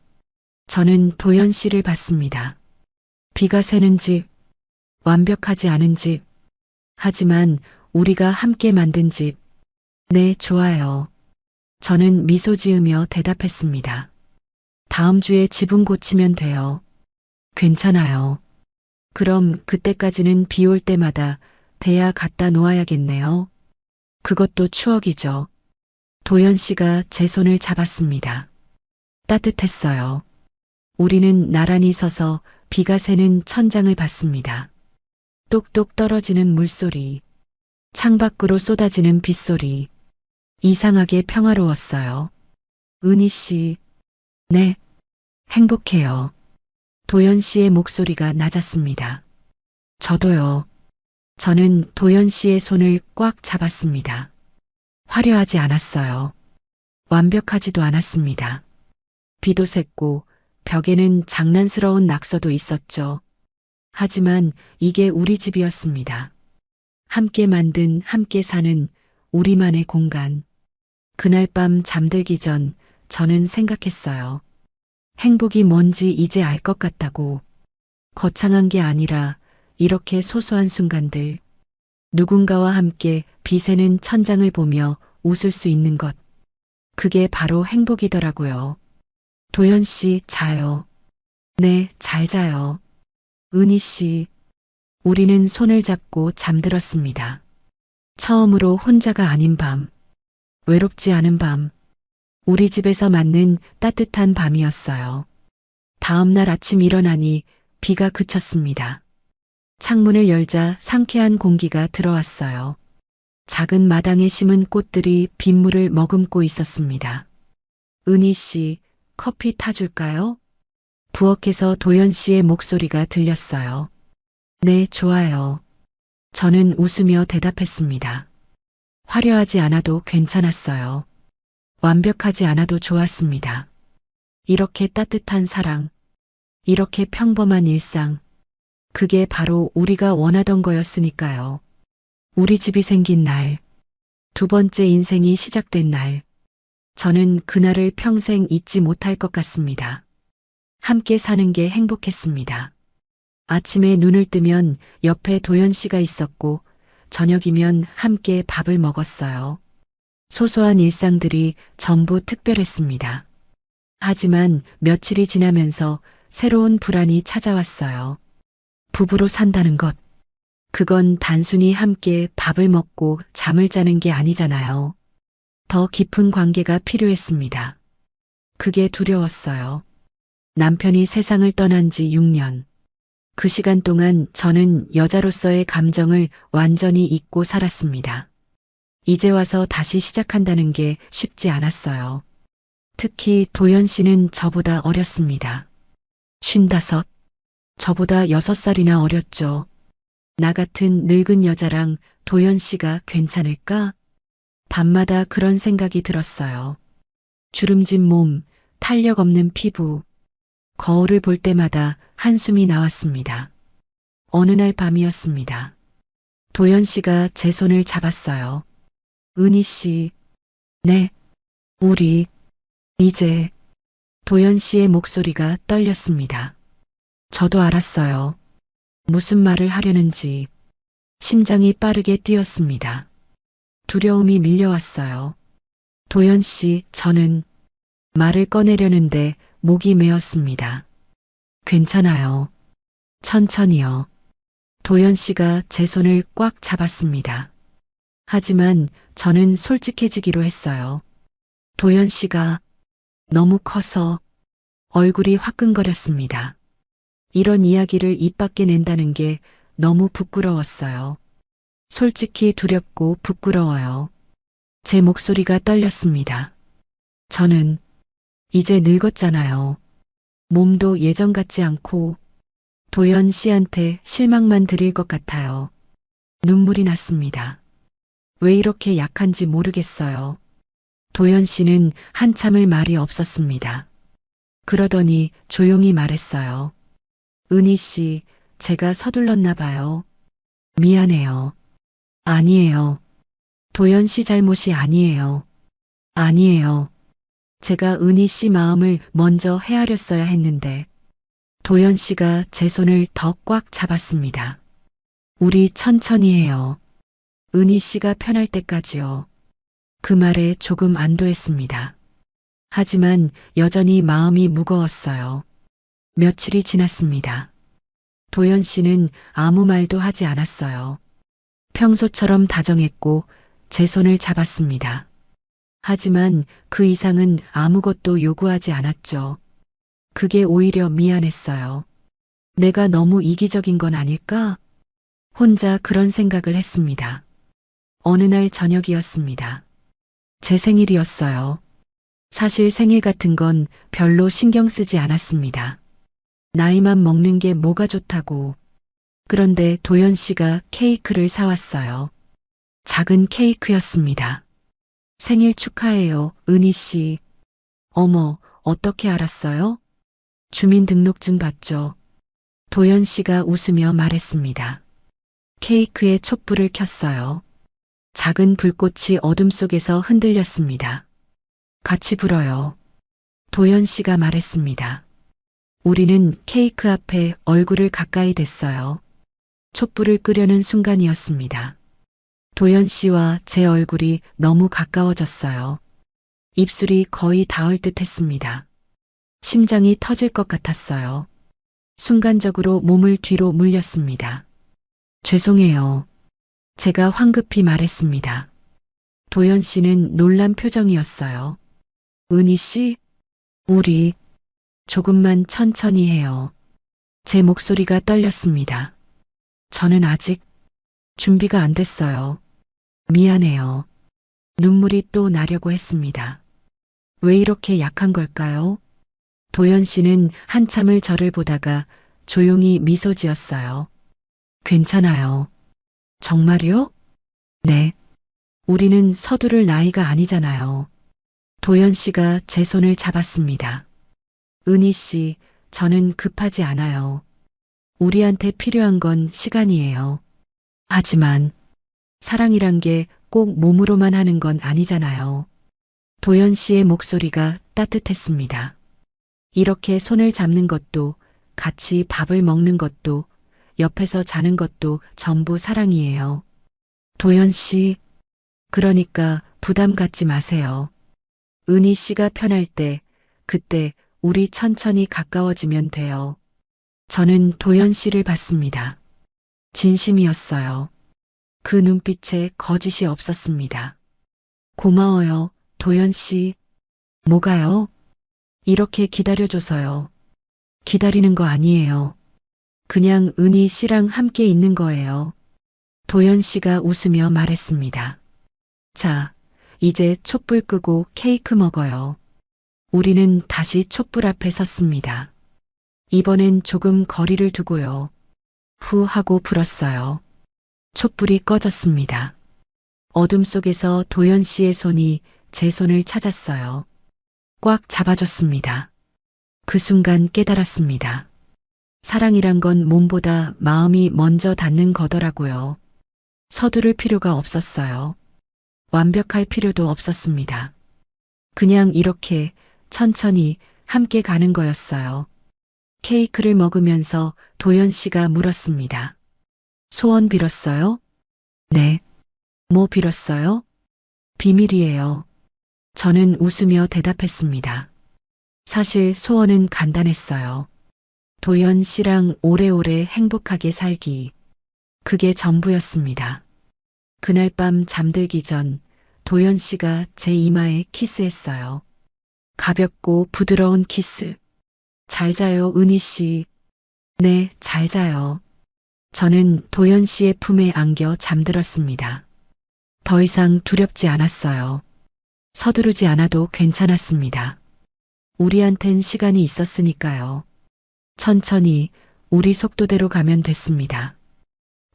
Speaker 1: 저는 도연 씨를 봤습니다. 비가 새는 집, 완벽하지 않은 집, 하지만 우리가 함께 만든 집. 네, 좋아요. 저는 미소 지으며 대답했습니다. 다음 주에 지붕 고치면 돼요. 괜찮아요. 그럼 그때까지는 비 올 때마다 대야 갖다 놓아야겠네요. 그것도 추억이죠. 도연 씨가 제 손을 잡았습니다. 따뜻했어요. 우리는 나란히 서서 비가 새는 천장을 봤습니다. 똑똑 떨어지는 물소리, 창밖으로 쏟아지는 빗소리. 이상하게 평화로웠어요. 은희 씨, 네, 행복해요. 도연 씨의 목소리가 낮았습니다. 저도요. 저는 도연 씨의 손을 꽉 잡았습니다. 화려하지 않았어요. 완벽하지도 않았습니다. 비도 샜고 벽에는 장난스러운 낙서도 있었죠. 하지만 이게 우리 집이었습니다. 함께 만든, 함께 사는 우리만의 공간. 그날 밤 잠들기 전 저는 생각했어요. 행복이 뭔지 이제 알 것 같다고. 거창한 게 아니라 이렇게 소소한 순간들. 누군가와 함께 비 새는 천장을 보며 웃을 수 있는 것. 그게 바로 행복이더라고요. 도연 씨, 자요. 네, 잘 자요. 은희 씨. 우리는 손을 잡고 잠들었습니다. 처음으로 혼자가 아닌 밤. 외롭지 않은 밤. 우리 집에서 맞는 따뜻한 밤이었어요. 다음 날 아침 일어나니 비가 그쳤습니다. 창문을 열자 상쾌한 공기가 들어왔어요. 작은 마당에 심은 꽃들이 빗물을 머금고 있었습니다. 은희 씨, 커피 타줄까요? 부엌에서 도연 씨의 목소리가 들렸어요. 네, 좋아요. 저는 웃으며 대답했습니다. 화려하지 않아도 괜찮았어요. 완벽하지 않아도 좋았습니다. 이렇게 따뜻한 사랑, 이렇게 평범한 일상, 그게 바로 우리가 원하던 거였으니까요. 우리 집이 생긴 날, 두 번째 인생이 시작된 날, 저는 그날을 평생 잊지 못할 것 같습니다. 함께 사는 게 행복했습니다. 아침에 눈을 뜨면 옆에 도연 씨가 있었고, 저녁이면 함께 밥을 먹었어요. 소소한 일상들이 전부 특별했습니다. 하지만 며칠이 지나면서 새로운 불안이 찾아왔어요. 부부로 산다는 것. 그건 단순히 함께 밥을 먹고 잠을 자는 게 아니잖아요. 더 깊은 관계가 필요했습니다. 그게 두려웠어요. 남편이 세상을 떠난 지 6년. 그 시간 동안 저는 여자로서의 감정을 완전히 잊고 살았습니다. 이제 와서 다시 시작한다는 게 쉽지 않았어요. 특히 도연 씨는 저보다 어렸습니다. 55. 저보다 6살이나 어렸죠. 나 같은 늙은 여자랑 도연 씨가 괜찮을까? 밤마다 그런 생각이 들었어요. 주름진 몸, 탄력 없는 피부. 거울을 볼 때마다 한숨이 나왔습니다. 어느 날 밤이었습니다. 도연 씨가 제 손을 잡았어요. 은희 씨, 네, 우리, 이제, 도연 씨의 목소리가 떨렸습니다. 저도 알았어요. 무슨 말을 하려는지. 심장이 빠르게 뛰었습니다. 두려움이 밀려왔어요. 도연 씨, 저는 말을 꺼내려는데 목이 메었습니다. 괜찮아요. 천천히요. 도연 씨가 제 손을 꽉 잡았습니다. 하지만 저는 솔직해지기로 했어요. 도연 씨가 너무 커서 얼굴이 화끈거렸습니다. 이런 이야기를 입 밖에 낸다는 게 너무 부끄러웠어요. 솔직히 두렵고 부끄러워요. 제 목소리가 떨렸습니다. 저는 이제 늙었잖아요. 몸도 예전 같지 않고 도연 씨한테 실망만 드릴 것 같아요. 눈물이 났습니다. 왜 이렇게 약한지 모르겠어요. 도연 씨는 한참을 말이 없었습니다. 그러더니 조용히 말했어요. 은희 씨, 제가 서둘렀나 봐요. 미안해요. 아니에요. 도연 씨 잘못이 아니에요. 아니에요. 제가 은희 씨 마음을 먼저 헤아렸어야 했는데 도연 씨가 제 손을 더 꽉 잡았습니다. 우리 천천히 해요. 은희 씨가 편할 때까지요. 그 말에 조금 안도했습니다. 하지만 여전히 마음이 무거웠어요. 며칠이 지났습니다. 도연 씨는 아무 말도 하지 않았어요. 평소처럼 다정했고 제 손을 잡았습니다. 하지만 그 이상은 아무것도 요구하지 않았죠. 그게 오히려 미안했어요. 내가 너무 이기적인 건 아닐까? 혼자 그런 생각을 했습니다. 어느 날 저녁이었습니다. 제 생일이었어요. 사실 생일 같은 건 별로 신경 쓰지 않았습니다. 나이만 먹는 게 뭐가 좋다고. 그런데 도연 씨가 케이크를 사왔어요. 작은 케이크였습니다. 생일 축하해요, 은희 씨. 어머, 어떻게 알았어요? 주민등록증 봤죠? 도연 씨가 웃으며 말했습니다. 케이크에 촛불을 켰어요. 작은 불꽃이 어둠 속에서 흔들렸습니다. 같이 불어요. 도연 씨가 말했습니다. 우리는 케이크 앞에 얼굴을 가까이 댔어요. 촛불을 끄려는 순간이었습니다. 도연 씨와 제 얼굴이 너무 가까워졌어요. 입술이 거의 닿을 듯 했습니다. 심장이 터질 것 같았어요. 순간적으로 몸을 뒤로 물렸습니다. 죄송해요. 제가 황급히 말했습니다. 도연 씨는 놀란 표정이었어요. 은희 씨, 우리 조금만 천천히 해요. 제 목소리가 떨렸습니다. 저는 아직 준비가 안 됐어요. 미안해요. 눈물이 또 나려고 했습니다. 왜 이렇게 약한 걸까요? 도연 씨는 한참을 저를 보다가 조용히 미소 지었어요. 괜찮아요. 정말요? 네. 우리는 서두를 나이가 아니잖아요. 도연 씨가 제 손을 잡았습니다. 은희 씨, 저는 급하지 않아요. 우리한테 필요한 건 시간이에요. 하지만 사랑이란 게 꼭 몸으로만 하는 건 아니잖아요. 도연 씨의 목소리가 따뜻했습니다. 이렇게 손을 잡는 것도, 같이 밥을 먹는 것도, 옆에서 자는 것도 전부 사랑이에요. 도연 씨, 그러니까 부담 갖지 마세요. 은희 씨가 편할 때, 그때 우리 천천히 가까워지면 돼요. 저는 도연 씨를 봤습니다. 진심이었어요. 그 눈빛에 거짓이 없었습니다. 고마워요, 도연 씨. 뭐가요? 이렇게 기다려줘서요. 기다리는 거 아니에요. 그냥 은희 씨랑 함께 있는 거예요. 도연 씨가 웃으며 말했습니다. 자, 이제 촛불 끄고 케이크 먹어요. 우리는 다시 촛불 앞에 섰습니다. 이번엔 조금 거리를 두고요. 후 하고 불었어요. 촛불이 꺼졌습니다. 어둠 속에서 도연 씨의 손이 제 손을 찾았어요. 꽉 잡아줬습니다. 그 순간 깨달았습니다. 사랑이란 건 몸보다 마음이 먼저 닿는 거더라고요. 서두를 필요가 없었어요. 완벽할 필요도 없었습니다. 그냥 이렇게 천천히 함께 가는 거였어요. 케이크를 먹으면서 도연 씨가 물었습니다. 소원 빌었어요? 네. 뭐 빌었어요? 비밀이에요. 저는 웃으며 대답했습니다. 사실 소원은 간단했어요. 도연 씨랑 오래오래 행복하게 살기. 그게 전부였습니다. 그날 밤 잠들기 전 도연 씨가 제 이마에 키스했어요. 가볍고 부드러운 키스. 잘 자요, 은희 씨. 네, 잘 자요. 저는 도연 씨의 품에 안겨 잠들었습니다. 더 이상 두렵지 않았어요. 서두르지 않아도 괜찮았습니다. 우리한텐 시간이 있었으니까요. 천천히 우리 속도대로 가면 됐습니다.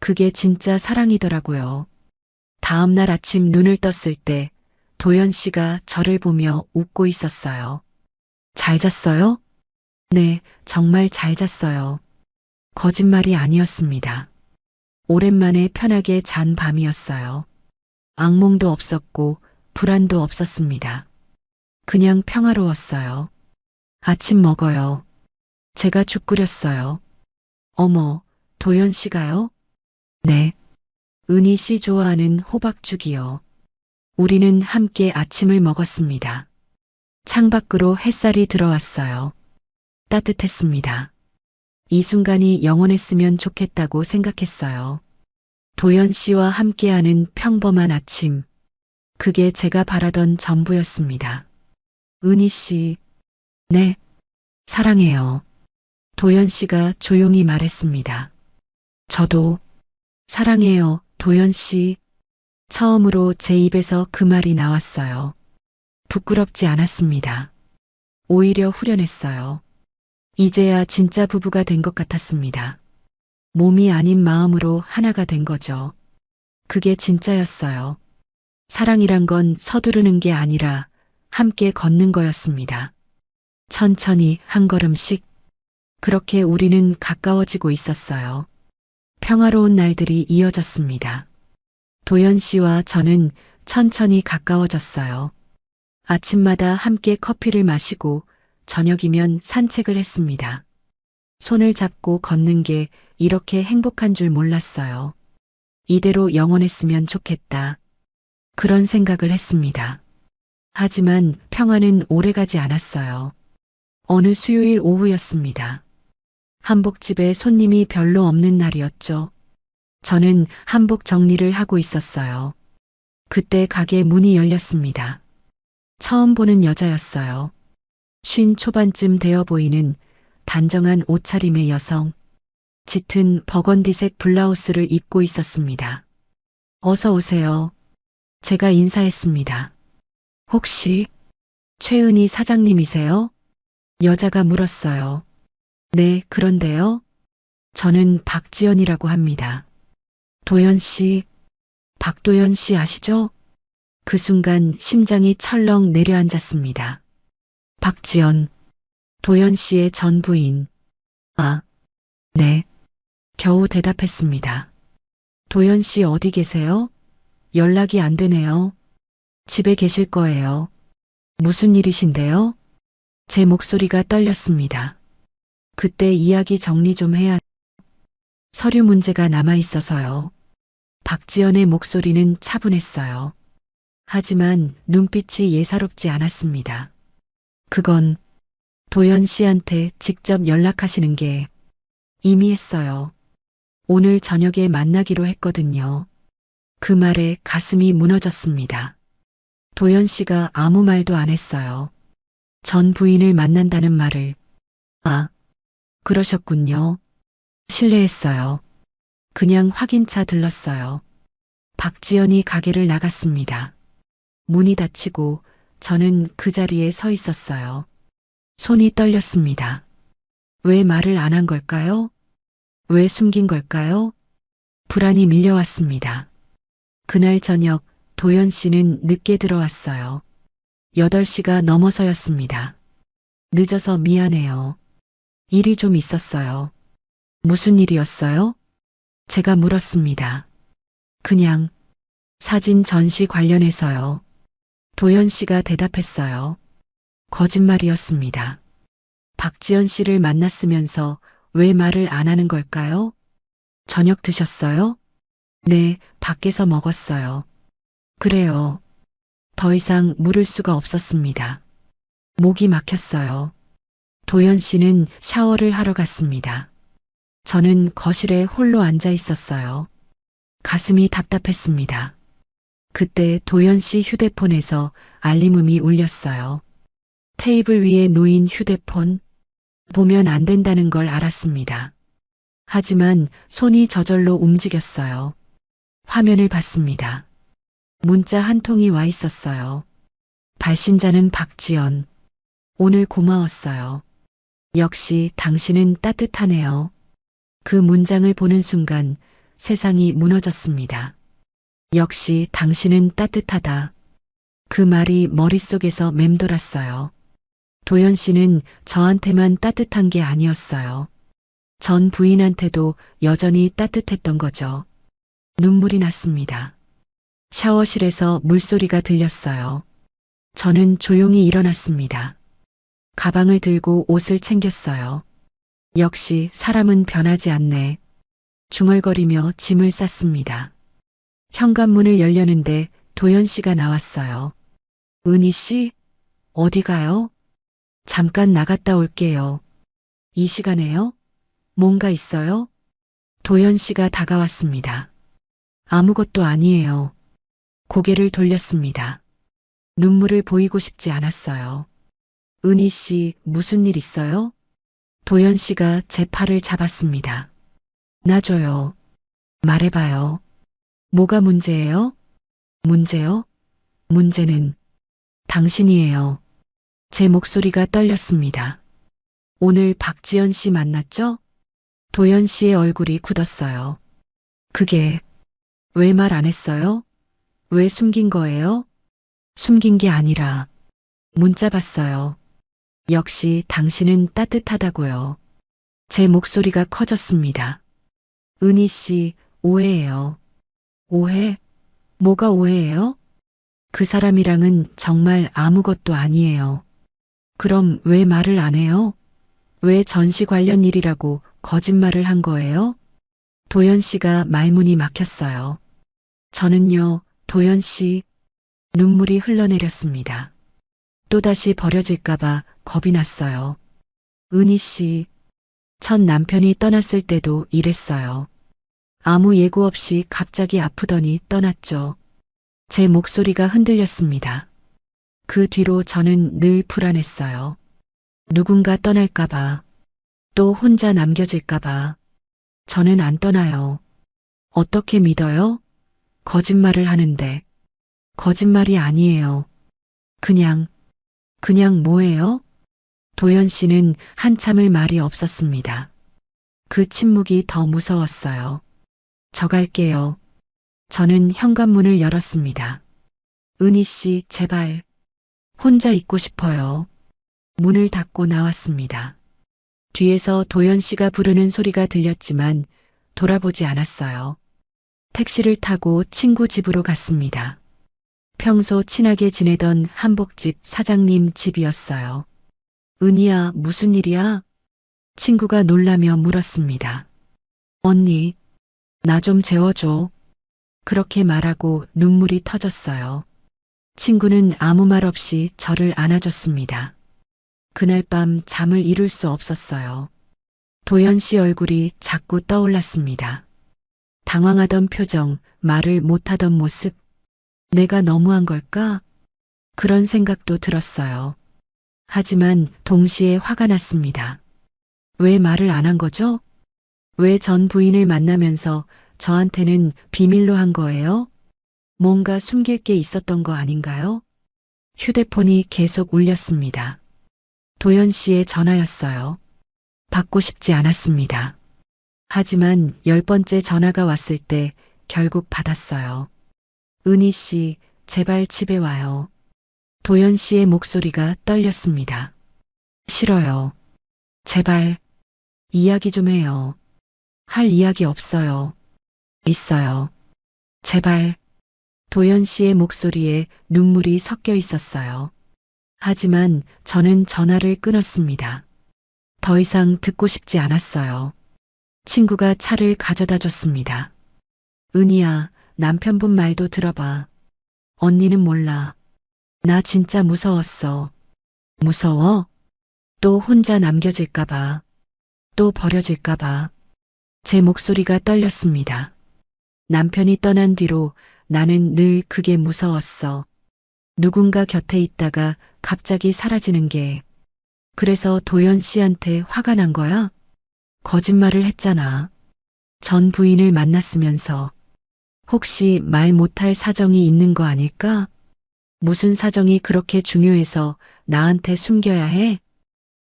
Speaker 1: 그게 진짜 사랑이더라고요. 다음 날 아침 눈을 떴을 때 도연 씨가 저를 보며 웃고 있었어요. 잘 잤어요? 네, 정말 잘 잤어요. 거짓말이 아니었습니다. 오랜만에 편하게 잔 밤이었어요. 악몽도 없었고 불안도 없었습니다. 그냥 평화로웠어요. 아침 먹어요. 제가 죽 끓였어요. 어머, 도연 씨가요? 네. 은희 씨 좋아하는 호박죽이요. 우리는 함께 아침을 먹었습니다. 창밖으로 햇살이 들어왔어요. 따뜻했습니다. 이 순간이 영원했으면 좋겠다고 생각했어요. 도연 씨와 함께하는 평범한 아침. 그게 제가 바라던 전부였습니다. 은희 씨. 네. 사랑해요. 도연 씨가 조용히 말했습니다. 저도 사랑해요, 도연 씨. 처음으로 제 입에서 그 말이 나왔어요. 부끄럽지 않았습니다. 오히려 후련했어요. 이제야 진짜 부부가 된 것 같았습니다. 몸이 아닌 마음으로 하나가 된 거죠. 그게 진짜였어요. 사랑이란 건 서두르는 게 아니라 함께 걷는 거였습니다. 천천히 한 걸음씩. 그렇게 우리는 가까워지고 있었어요. 평화로운 날들이 이어졌습니다. 도연 씨와 저는 천천히 가까워졌어요. 아침마다 함께 커피를 마시고 저녁이면 산책을 했습니다. 손을 잡고 걷는 게 이렇게 행복한 줄 몰랐어요. 이대로 영원했으면 좋겠다. 그런 생각을 했습니다. 하지만 평화는 오래가지 않았어요. 어느 수요일 오후였습니다. 한복집에 손님이 별로 없는 날이었죠. 저는 한복 정리를 하고 있었어요. 그때 가게 문이 열렸습니다. 처음 보는 여자였어요. 50 초반쯤 되어 보이는 단정한 옷차림의 여성. 짙은 버건디색 블라우스를 입고 있었습니다. 어서 오세요. 제가 인사했습니다. 혹시 최은희 사장님이세요? 여자가 물었어요. 네, 그런데요. 저는 박지연이라고 합니다. 도연 씨, 박도연 씨 아시죠? 그 순간 심장이 철렁 내려앉았습니다. 박지연, 도연 씨의 전 부인. 아, 네. 겨우 대답했습니다. 도연 씨 어디 계세요? 연락이 안 되네요. 집에 계실 거예요. 무슨 일이신데요? 제 목소리가 떨렸습니다. 그때 이야기 정리 좀 해야. 서류 문제가 남아 있어서요. 박지연의 목소리는 차분했어요. 하지만 눈빛이 예사롭지 않았습니다. 그건 도연 씨한테 직접 연락하시는 게 이미 했어요. 오늘 저녁에 만나기로 했거든요. 그 말에 가슴이 무너졌습니다. 도연 씨가 아무 말도 안 했어요. 전 부인을 만난다는 말을. 아, 그러셨군요. 실례했어요. 그냥 확인차 들렀어요. 박지연이 가게를 나갔습니다. 문이 닫히고 저는 그 자리에 서 있었어요. 손이 떨렸습니다. 왜 말을 안 한 걸까요? 왜 숨긴 걸까요? 불안이 밀려왔습니다. 그날 저녁 도연 씨는 늦게 들어왔어요. 8시가 넘어서였습니다. 늦어서 미안해요. 일이 좀 있었어요. 무슨 일이었어요? 제가 물었습니다. 그냥 사진 전시 관련해서요. 도연 씨가 대답했어요. 거짓말이었습니다. 박지연 씨를 만났으면서 왜 말을 안 하는 걸까요? 저녁 드셨어요? 네, 밖에서 먹었어요. 그래요. 더 이상 물을 수가 없었습니다. 목이 막혔어요. 도연 씨는 샤워를 하러 갔습니다. 저는 거실에 홀로 앉아 있었어요. 가슴이 답답했습니다. 그때 도연 씨 휴대폰에서 알림음이 울렸어요. 테이블 위에 놓인 휴대폰. 보면 안 된다는 걸 알았습니다. 하지만 손이 저절로 움직였어요. 화면을 봤습니다. 문자 한 통이 와 있었어요. 발신자는 박지연. 오늘 고마웠어요. 역시 당신은 따뜻하네요. 그 문장을 보는 순간 세상이 무너졌습니다. 역시 당신은 따뜻하다. 그 말이 머릿속에서 맴돌았어요. 도연 씨는 저한테만 따뜻한 게 아니었어요. 전 부인한테도 여전히 따뜻했던 거죠. 눈물이 났습니다. 샤워실에서 물소리가 들렸어요. 저는 조용히 일어났습니다. 가방을 들고 옷을 챙겼어요. 역시 사람은 변하지 않네. 중얼거리며 짐을 쌌습니다. 현관문을 열려는데 도연 씨가 나왔어요. 은희 씨, 어디 가요? 잠깐 나갔다 올게요. 이 시간에요? 뭔가 있어요? 도연 씨가 다가왔습니다. 아무것도 아니에요. 고개를 돌렸습니다. 눈물을 보이고 싶지 않았어요. 은희 씨, 무슨 일 있어요? 도연 씨가 제 팔을 잡았습니다. 놔줘요. 말해봐요. 뭐가 문제예요? 문제요? 문제는 당신이에요. 제 목소리가 떨렸습니다. 오늘 박지연 씨 만났죠? 도연 씨의 얼굴이 굳었어요. 그게 왜 말 안 했어요? 왜 숨긴 거예요? 숨긴 게 아니라 문자 봤어요. 역시 당신은 따뜻하다고요. 제 목소리가 커졌습니다. 은희 씨, 오해예요. 오해? 뭐가 오해예요? 그 사람이랑은 정말 아무것도 아니에요. 그럼 왜 말을 안 해요? 왜 전시 관련 일이라고 거짓말을 한 거예요? 도연 씨가 말문이 막혔어요. 저는요, 도연 씨, 눈물이 흘러내렸습니다. 또다시 버려질까봐 겁이 났어요. 은희 씨, 첫 남편이 떠났을 때도 이랬어요. 아무 예고 없이 갑자기 아프더니 떠났죠. 제 목소리가 흔들렸습니다. 그 뒤로 저는 늘 불안했어요. 누군가 떠날까봐, 또 혼자 남겨질까봐. 저는 안 떠나요. 어떻게 믿어요? 거짓말을 하는데. 거짓말이 아니에요. 그냥 뭐예요? 도연 씨는 한참을 말이 없었습니다. 그 침묵이 더 무서웠어요. 저 갈게요. 저는 현관문을 열었습니다. 은희 씨, 제발. 혼자 있고 싶어요. 문을 닫고 나왔습니다. 뒤에서 도연 씨가 부르는 소리가 들렸지만 돌아보지 않았어요. 택시를 타고 친구 집으로 갔습니다. 평소 친하게 지내던 한복집 사장님 집이었어요. 은희야, 무슨 일이야? 친구가 놀라며 물었습니다. 언니, 나 좀 재워줘. 그렇게 말하고 눈물이 터졌어요. 친구는 아무 말 없이 저를 안아줬습니다. 그날 밤 잠을 이룰 수 없었어요. 도연 씨 얼굴이 자꾸 떠올랐습니다. 당황하던 표정, 말을 못하던 모습. 내가 너무한 걸까? 그런 생각도 들었어요. 하지만 동시에 화가 났습니다. 왜 말을 안 한 거죠? 왜 전 부인을 만나면서 저한테는 비밀로 한 거예요? 뭔가 숨길 게 있었던 거 아닌가요? 휴대폰이 계속 울렸습니다. 도연 씨의 전화였어요. 받고 싶지 않았습니다. 하지만 10번째 전화가 왔을 때 결국 받았어요. 은희 씨, 제발 집에 와요. 도연 씨의 목소리가 떨렸습니다. 싫어요. 제발, 이야기 좀 해요. 할 이야기 없어요. 있어요. 제발. 도연 씨의 목소리에 눈물이 섞여 있었어요. 하지만 저는 전화를 끊었습니다. 더 이상 듣고 싶지 않았어요. 친구가 차를 가져다 줬습니다. 은희야, 남편분 말도 들어봐. 언니는 몰라. 나 진짜 무서웠어. 무서워? 또 혼자 남겨질까봐. 또 버려질까봐. 제 목소리가 떨렸습니다. 남편이 떠난 뒤로 나는 늘 그게 무서웠어. 누군가 곁에 있다가 갑자기 사라지는 게. 그래서 도연 씨한테 화가 난 거야? 거짓말을 했잖아. 전 부인을 만났으면서. 혹시 말 못할 사정이 있는 거 아닐까? 무슨 사정이 그렇게 중요해서 나한테 숨겨야 해?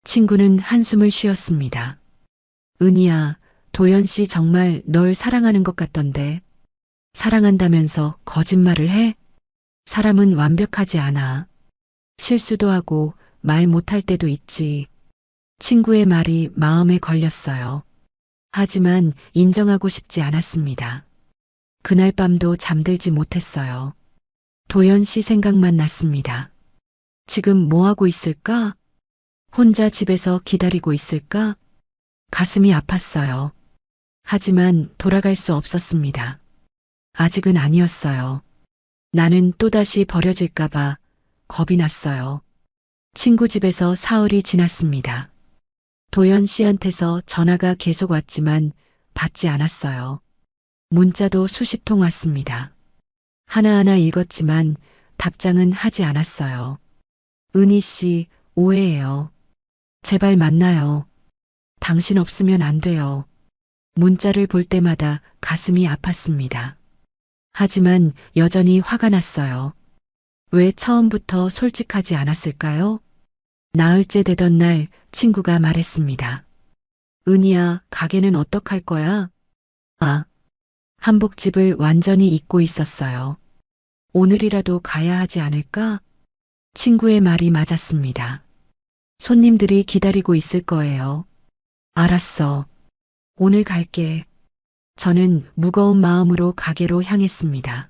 Speaker 1: 친구는 한숨을 쉬었습니다. 은희야, 도연 씨 정말 널 사랑하는 것 같던데. 사랑한다면서 거짓말을 해? 사람은 완벽하지 않아. 실수도 하고 말 못할 때도 있지. 친구의 말이 마음에 걸렸어요. 하지만 인정하고 싶지 않았습니다. 그날 밤도 잠들지 못했어요. 도연 씨 생각만 났습니다. 지금 뭐 하고 있을까? 혼자 집에서 기다리고 있을까? 가슴이 아팠어요. 하지만 돌아갈 수 없었습니다. 아직은 아니었어요. 나는 또다시 버려질까봐 겁이 났어요. 친구 집에서 사흘이 지났습니다. 도연 씨한테서 전화가 계속 왔지만 받지 않았어요. 문자도 수십 통 왔습니다. 하나하나 읽었지만 답장은 하지 않았어요. 은희 씨, 오해해요. 제발 만나요. 당신 없으면 안 돼요. 문자를 볼 때마다 가슴이 아팠습니다. 하지만 여전히 화가 났어요. 왜 처음부터 솔직하지 않았을까요? 나흘째 되던 날 친구가 말했습니다. 은희야, 가게는 어떡할 거야? 아, 한복집을 완전히 잊고 있었어요. 오늘이라도 가야 하지 않을까? 친구의 말이 맞았습니다. 손님들이 기다리고 있을 거예요. 알았어. 오늘 갈게. 저는 무거운 마음으로 가게로 향했습니다.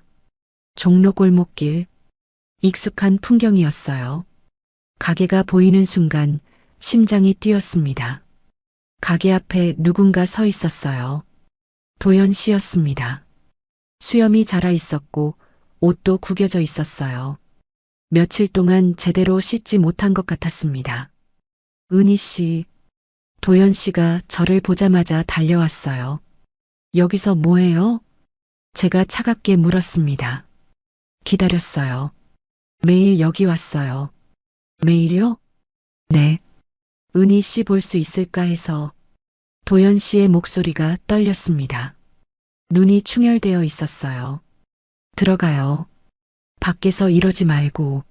Speaker 1: 종로 골목길. 익숙한 풍경이었어요. 가게가 보이는 순간 심장이 뛰었습니다. 가게 앞에 누군가 서 있었어요. 도연 씨였습니다. 수염이 자라 있었고 옷도 구겨져 있었어요. 며칠 동안 제대로 씻지 못한 것 같았습니다. 은희 씨, 도연 씨가 저를 보자마자 달려왔어요. 여기서 뭐해요? 제가 차갑게 물었습니다. 기다렸어요. 매일 여기 왔어요. 매일요? 네. 은희 씨 볼 수 있을까 해서 도연 씨의 목소리가 떨렸습니다. 눈이 충혈되어 있었어요. 들어가요. 밖에서 이러지 말고.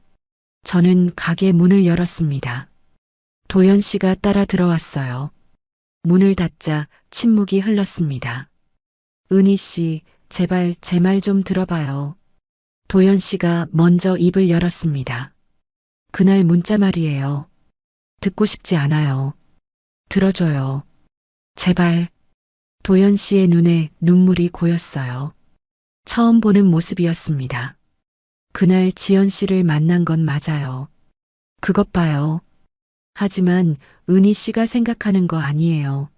Speaker 1: 저는 가게 문을 열었습니다. 도연 씨가 따라 들어왔어요. 문을 닫자 침묵이 흘렀습니다. 은희 씨, 제발 제 말 좀 들어봐요. 도연 씨가 먼저 입을 열었습니다. 그날 문자 말이에요. 듣고 싶지 않아요. 들어줘요. 제발. 도연 씨의 눈에 눈물이 고였어요. 처음 보는 모습이었습니다. 그날 지연 씨를 만난 건 맞아요. 그것 봐요. 하지만 은희 씨가 생각하는 거 아니에요.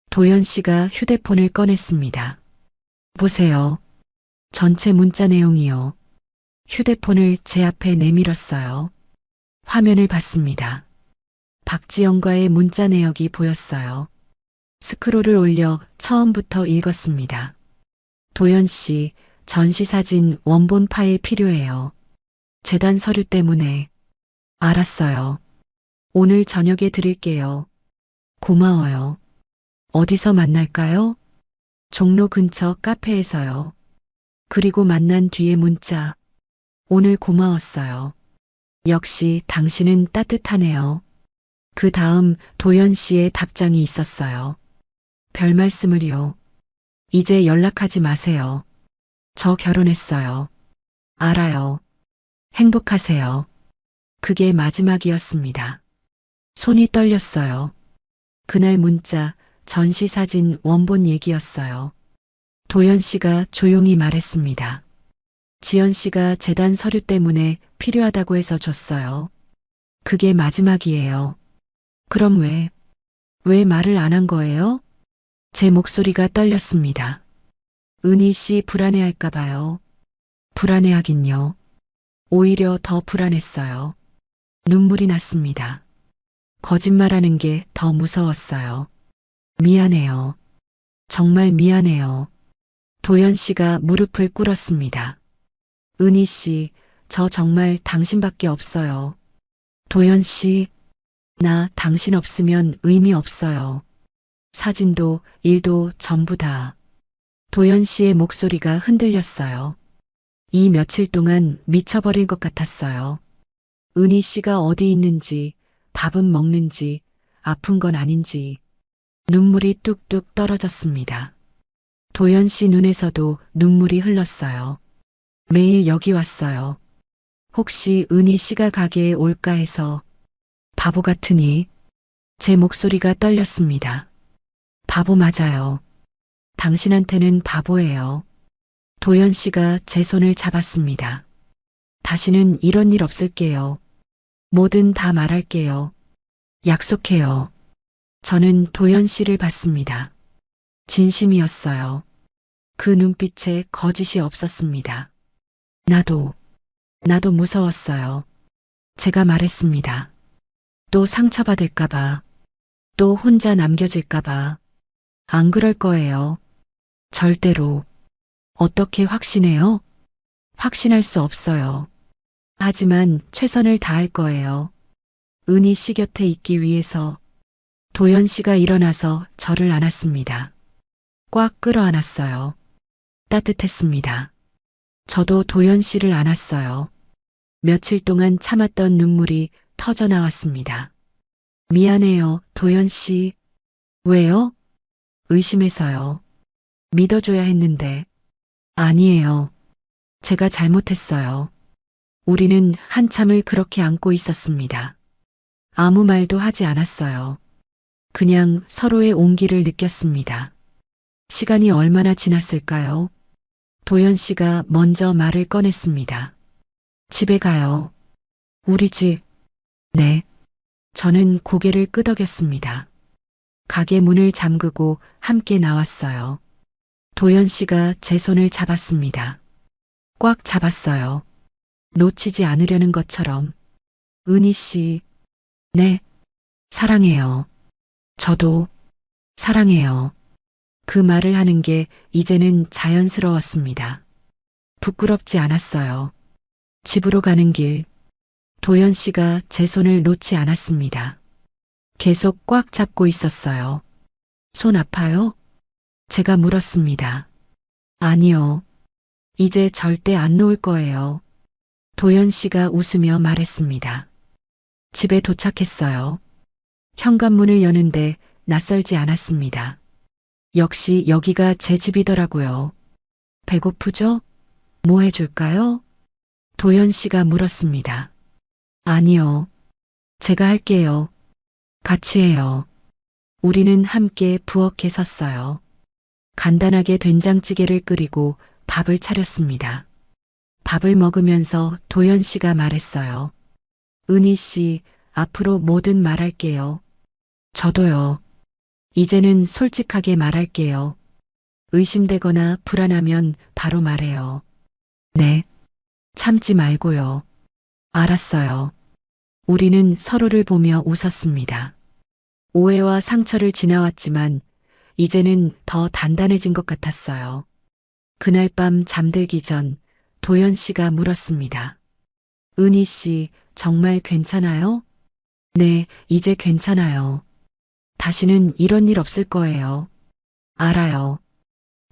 Speaker 1: 도연 씨가 휴대폰을 꺼냈습니다. 보세요. 전체 문자 내용이요. 휴대폰을 제 앞에 내밀었어요. 화면을 봤습니다. 박지영과의 문자 내역이 보였어요. 스크롤을 올려 처음부터 읽었습니다. 도연 씨, 전시사진 원본 파일 필요해요. 재단 서류 때문에. 알았어요. 오늘 저녁에 드릴게요. 고마워요. 어디서 만날까요? 종로 근처 카페에서요. 그리고 만난 뒤에 문자. 오늘 고마웠어요. 역시 당신은 따뜻하네요. 그 다음 도연 씨의 답장이 있었어요. 별 말씀을요. 이제 연락하지 마세요. 저 결혼했어요. 알아요. 행복하세요. 그게 마지막이었습니다. 손이 떨렸어요. 그날 문자, 전시사진 원본 얘기였어요. 도연 씨가 조용히 말했습니다. 지연 씨가 재단 서류 때문에 필요하다고 해서 줬어요. 그게 마지막이에요. 그럼 왜 말을 안 한 거예요? 제 목소리가 떨렸습니다. 은희 씨 불안해할까 봐요. 불안해하긴요. 오히려 더 불안했어요. 눈물이 났습니다. 거짓말하는 게 더 무서웠어요. 미안해요. 정말 미안해요. 도연 씨가 무릎을 꿇었습니다. 은희 씨, 저 정말 당신밖에 없어요. 도연 씨, 나 당신 없으면 의미 없어요. 사진도, 일도 전부 다. 도연 씨의 목소리가 흔들렸어요. 이 며칠 동안 미쳐버릴 것 같았어요. 은희 씨가 어디 있는지, 밥은 먹는지, 아픈 건 아닌지. 눈물이 뚝뚝 떨어졌습니다. 도연 씨 눈에서도 눈물이 흘렀어요. 매일 여기 왔어요. 혹시 은희 씨가 가게에 올까 해서. 바보 같으니. 제 목소리가 떨렸습니다. 바보 맞아요. 당신한테는 바보예요. 도연 씨가 제 손을 잡았습니다. 다시는 이런 일 없을게요. 뭐든 다 말할게요. 약속해요. 저는 도연 씨를 봤습니다. 진심이었어요. 그 눈빛에 거짓이 없었습니다. 나도 무서웠어요. 제가 말했습니다. 또 상처받을까봐, 또 혼자 남겨질까봐. 안 그럴 거예요. 절대로. 어떻게 확신해요? 확신할 수 없어요. 하지만 최선을 다할 거예요. 은희 씨 곁에 있기 위해서. 도연 씨가 일어나서 저를 안았습니다. 꽉 끌어안았어요. 따뜻했습니다. 저도 도연 씨를 안았어요. 며칠 동안 참았던 눈물이 터져 나왔습니다. 미안해요, 도연 씨. 왜요? 의심해서요. 믿어줘야 했는데. 아니에요. 제가 잘못했어요. 우리는 한참을 그렇게 안고 있었습니다. 아무 말도 하지 않았어요. 그냥 서로의 온기를 느꼈습니다. 시간이 얼마나 지났을까요? 도연 씨가 먼저 말을 꺼냈습니다. 집에 가요. 우리 집. 네. 저는 고개를 끄덕였습니다. 가게 문을 잠그고 함께 나왔어요. 도연 씨가 제 손을 잡았습니다. 꽉 잡았어요. 놓치지 않으려는 것처럼. 은희 씨. 네. 사랑해요. 저도 사랑해요. 그 말을 하는 게 이제는 자연스러웠습니다. 부끄럽지 않았어요. 집으로 가는 길, 도연 씨가 제 손을 놓지 않았습니다. 계속 꽉 잡고 있었어요. 손 아파요? 제가 물었습니다. 아니요. 이제 절대 안 놓을 거예요. 도연 씨가 웃으며 말했습니다. 집에 도착했어요. 현관문을 여는데 낯설지 않았습니다. 역시 여기가 제 집이더라고요. 배고프죠? 뭐 해줄까요? 도연 씨가 물었습니다. 아니요. 제가 할게요. 같이 해요. 우리는 함께 부엌에 섰어요. 간단하게 된장찌개를 끓이고 밥을 차렸습니다. 밥을 먹으면서 도연 씨가 말했어요. 은희 씨, 앞으로 뭐든 말할게요. 저도요. 이제는 솔직하게 말할게요. 의심되거나 불안하면 바로 말해요. 네. 참지 말고요. 알았어요. 우리는 서로를 보며 웃었습니다. 오해와 상처를 지나왔지만 이제는 더 단단해진 것 같았어요. 그날 밤 잠들기 전 도연 씨가 물었습니다. 은희 씨, 정말 괜찮아요? 네, 이제 괜찮아요. 다시는 이런 일 없을 거예요. 알아요.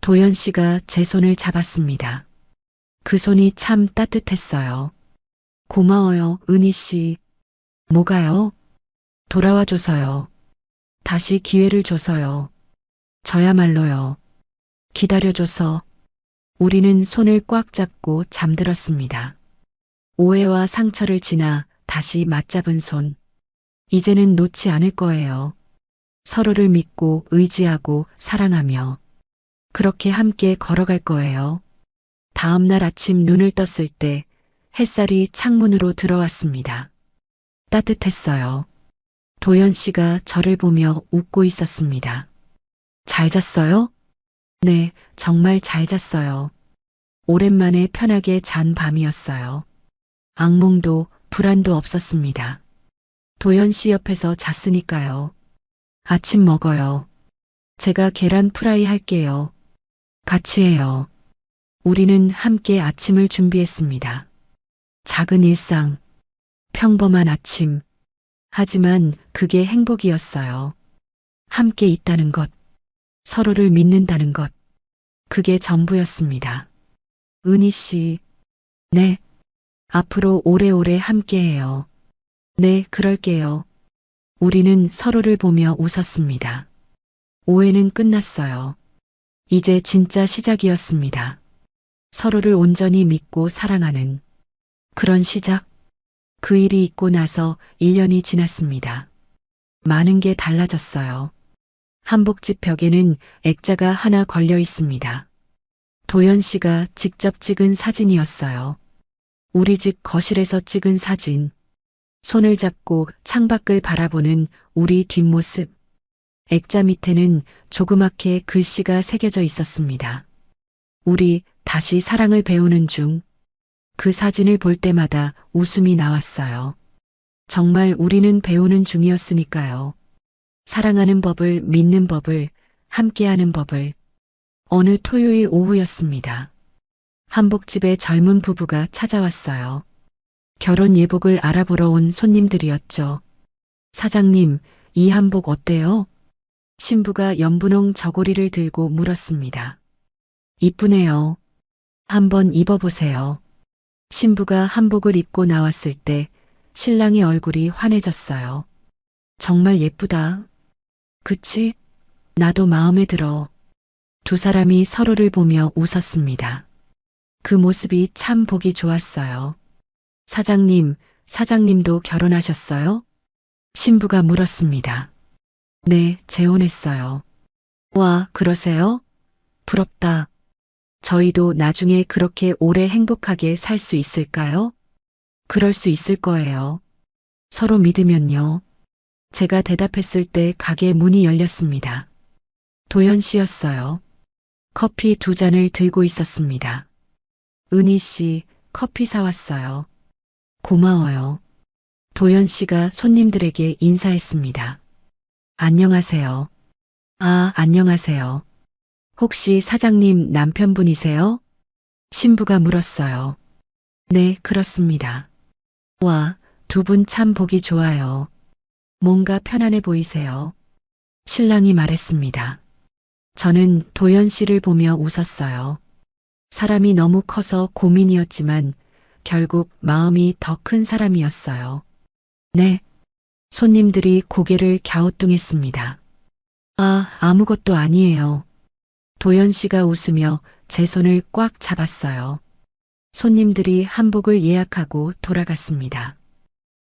Speaker 1: 도연 씨가 제 손을 잡았습니다. 그 손이 참 따뜻했어요. 고마워요, 은희 씨. 뭐가요? 돌아와줘서요. 다시 기회를 줘서요. 저야말로요. 기다려줘서. 우리는 손을 꽉 잡고 잠들었습니다. 오해와 상처를 지나 다시 맞잡은 손. 이제는 놓지 않을 거예요. 서로를 믿고 의지하고 사랑하며 그렇게 함께 걸어갈 거예요. 다음 날 아침 눈을 떴을 때 햇살이 창문으로 들어왔습니다. 따뜻했어요. 도연 씨가 저를 보며 웃고 있었습니다. 잘 잤어요? 네, 정말 잘 잤어요. 오랜만에 편하게 잔 밤이었어요. 악몽도 불안도 없었습니다. 도연 씨 옆에서 잤으니까요. 아침 먹어요. 제가 계란 프라이 할게요. 같이 해요. 우리는 함께 아침을 준비했습니다. 작은 일상, 평범한 아침. 하지만 그게 행복이었어요. 함께 있다는 것, 서로를 믿는다는 것. 그게 전부였습니다. 은희 씨, 네. 앞으로 오래오래 함께해요. 네, 그럴게요. 우리는 서로를 보며 웃었습니다. 오해는 끝났어요. 이제 진짜 시작이었습니다. 서로를 온전히 믿고 사랑하는 그런 시작. 그 일이 있고 나서 1년이 지났습니다. 많은 게 달라졌어요. 한복집 벽에는 액자가 하나 걸려 있습니다. 도연 씨가 직접 찍은 사진이었어요. 우리 집 거실에서 찍은 사진. 손을 잡고 창밖을 바라보는 우리 뒷모습. 액자 밑에는 조그맣게 글씨가 새겨져 있었습니다. 우리 다시 사랑을 배우는 중. 그 사진을 볼 때마다 웃음이 나왔어요. 정말 우리는 배우는 중이었으니까요. 사랑하는 법을, 믿는 법을, 함께하는 법을. 어느 토요일 오후였습니다. 한복집에 젊은 부부가 찾아왔어요. 결혼 예복을 알아보러 온 손님들이었죠. 사장님, 이 한복 어때요? 신부가 연분홍 저고리를 들고 물었습니다. 이쁘네요. 한번 입어보세요. 신부가 한복을 입고 나왔을 때 신랑의 얼굴이 환해졌어요. 정말 예쁘다. 그치? 나도 마음에 들어. 두 사람이 서로를 보며 웃었습니다. 그 모습이 참 보기 좋았어요. 사장님, 사장님도 결혼하셨어요? 신부가 물었습니다. 네, 재혼했어요. 와, 그러세요? 부럽다. 저희도 나중에 그렇게 오래 행복하게 살 수 있을까요? 그럴 수 있을 거예요. 서로 믿으면요. 제가 대답했을 때 가게 문이 열렸습니다. 도연 씨였어요. 커피 2잔을 들고 있었습니다. 은희 씨, 커피 사왔어요. 고마워요. 도연 씨가 손님들에게 인사했습니다. 안녕하세요. 아, 안녕하세요. 혹시 사장님 남편분이세요? 신부가 물었어요. 네, 그렇습니다. 와, 두 분 참 보기 좋아요. 뭔가 편안해 보이세요. 신랑이 말했습니다. 저는 도연 씨를 보며 웃었어요. 사람이 너무 커서 고민이었지만 결국 마음이 더 큰 사람이었어요. 네. 손님들이 고개를 갸우뚱했습니다. 아, 아무것도 아니에요. 도연 씨가 웃으며 제 손을 꽉 잡았어요. 손님들이 한복을 예약하고 돌아갔습니다.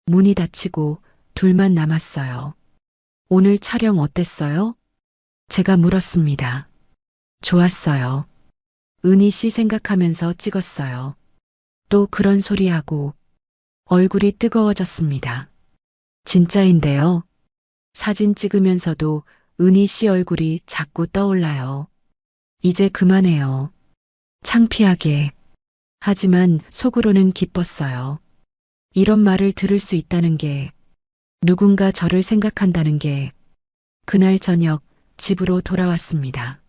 Speaker 1: 문이 닫히고 둘만 남았어요. 오늘 촬영 어땠어요? 제가 물었습니다. 좋았어요. 은희 씨 생각하면서 찍었어요. 또 그런 소리하고 얼굴이 뜨거워졌습니다. 진짜인데요. 사진 찍으면서도 은희 씨 얼굴이 자꾸 떠올라요. 이제 그만해요. 창피하게. 하지만 속으로는 기뻤어요. 이런 말을 들을 수 있다는 게, 누군가 저를 생각한다는 게, 그날 저녁 집으로 돌아왔습니다.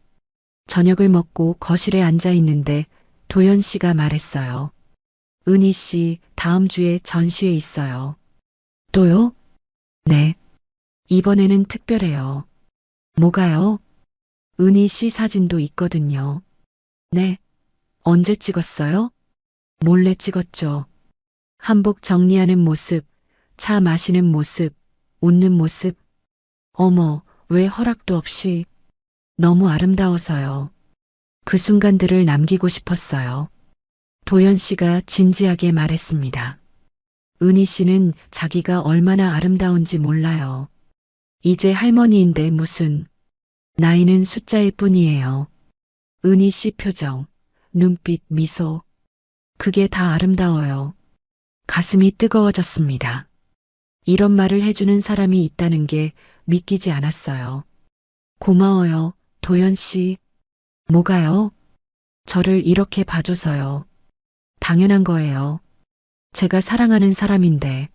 Speaker 1: 저녁을 먹고 거실에 앉아 있는데 도연 씨가 말했어요. 은희 씨 다음 주에 전시회 있어요. 또요? 네. 이번에는 특별해요. 뭐가요? 은희 씨 사진도 있거든요. 네. 언제 찍었어요? 몰래 찍었죠. 한복 정리하는 모습, 차 마시는 모습, 웃는 모습. 어머, 왜 허락도 없이. 너무 아름다워서요. 그 순간들을 남기고 싶었어요. 도연 씨가 진지하게 말했습니다. 은희 씨는 자기가 얼마나 아름다운지 몰라요. 이제 할머니인데 무슨. 나이는 숫자일 뿐이에요. 은희 씨 표정, 눈빛, 미소. 그게 다 아름다워요. 가슴이 뜨거워졌습니다. 이런 말을 해주는 사람이 있다는 게 믿기지 않았어요. 고마워요, 도연 씨. 뭐가요? 저를 이렇게 봐줘서요. 당연한 거예요. 제가 사랑하는 사람인데.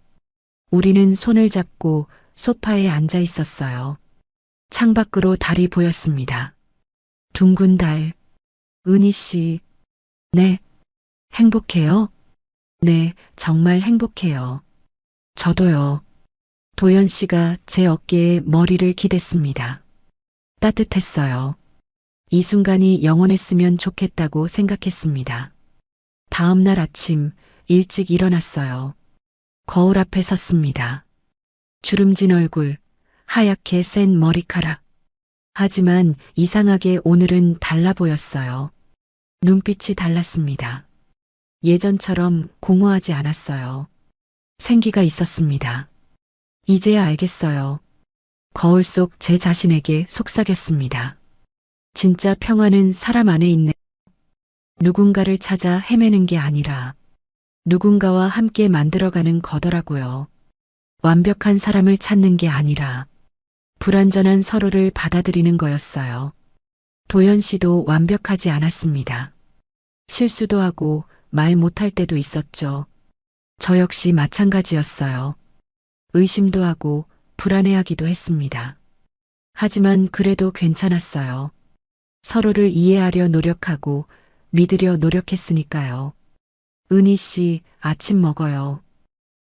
Speaker 1: 우리는 손을 잡고 소파에 앉아 있었어요. 창밖으로 달이 보였습니다. 둥근 달. 은희 씨. 네. 행복해요? 네, 정말 행복해요. 저도요. 도연 씨가 제 어깨에 머리를 기댔습니다. 따뜻했어요. 이 순간이 영원했으면 좋겠다고 생각했습니다. 다음 날 아침 일찍 일어났어요. 거울 앞에 섰습니다. 주름진 얼굴, 하얗게 센 머리카락. 하지만 이상하게 오늘은 달라 보였어요. 눈빛이 달랐습니다. 예전처럼 공허하지 않았어요. 생기가 있었습니다. 이제야 알겠어요. 거울 속 제 자신에게 속삭였습니다. 진짜 평화는 사람 안에 있네. 누군가를 찾아 헤매는 게 아니라 누군가와 함께 만들어가는 거더라고요. 완벽한 사람을 찾는 게 아니라 불완전한 서로를 받아들이는 거였어요. 도연 씨도 완벽하지 않았습니다. 실수도 하고 말 못할 때도 있었죠. 저 역시 마찬가지였어요. 의심도 하고 불안해하기도 했습니다. 하지만 그래도 괜찮았어요. 서로를 이해하려 노력하고 믿으려 노력했으니까요. 은희 씨, 아침 먹어요.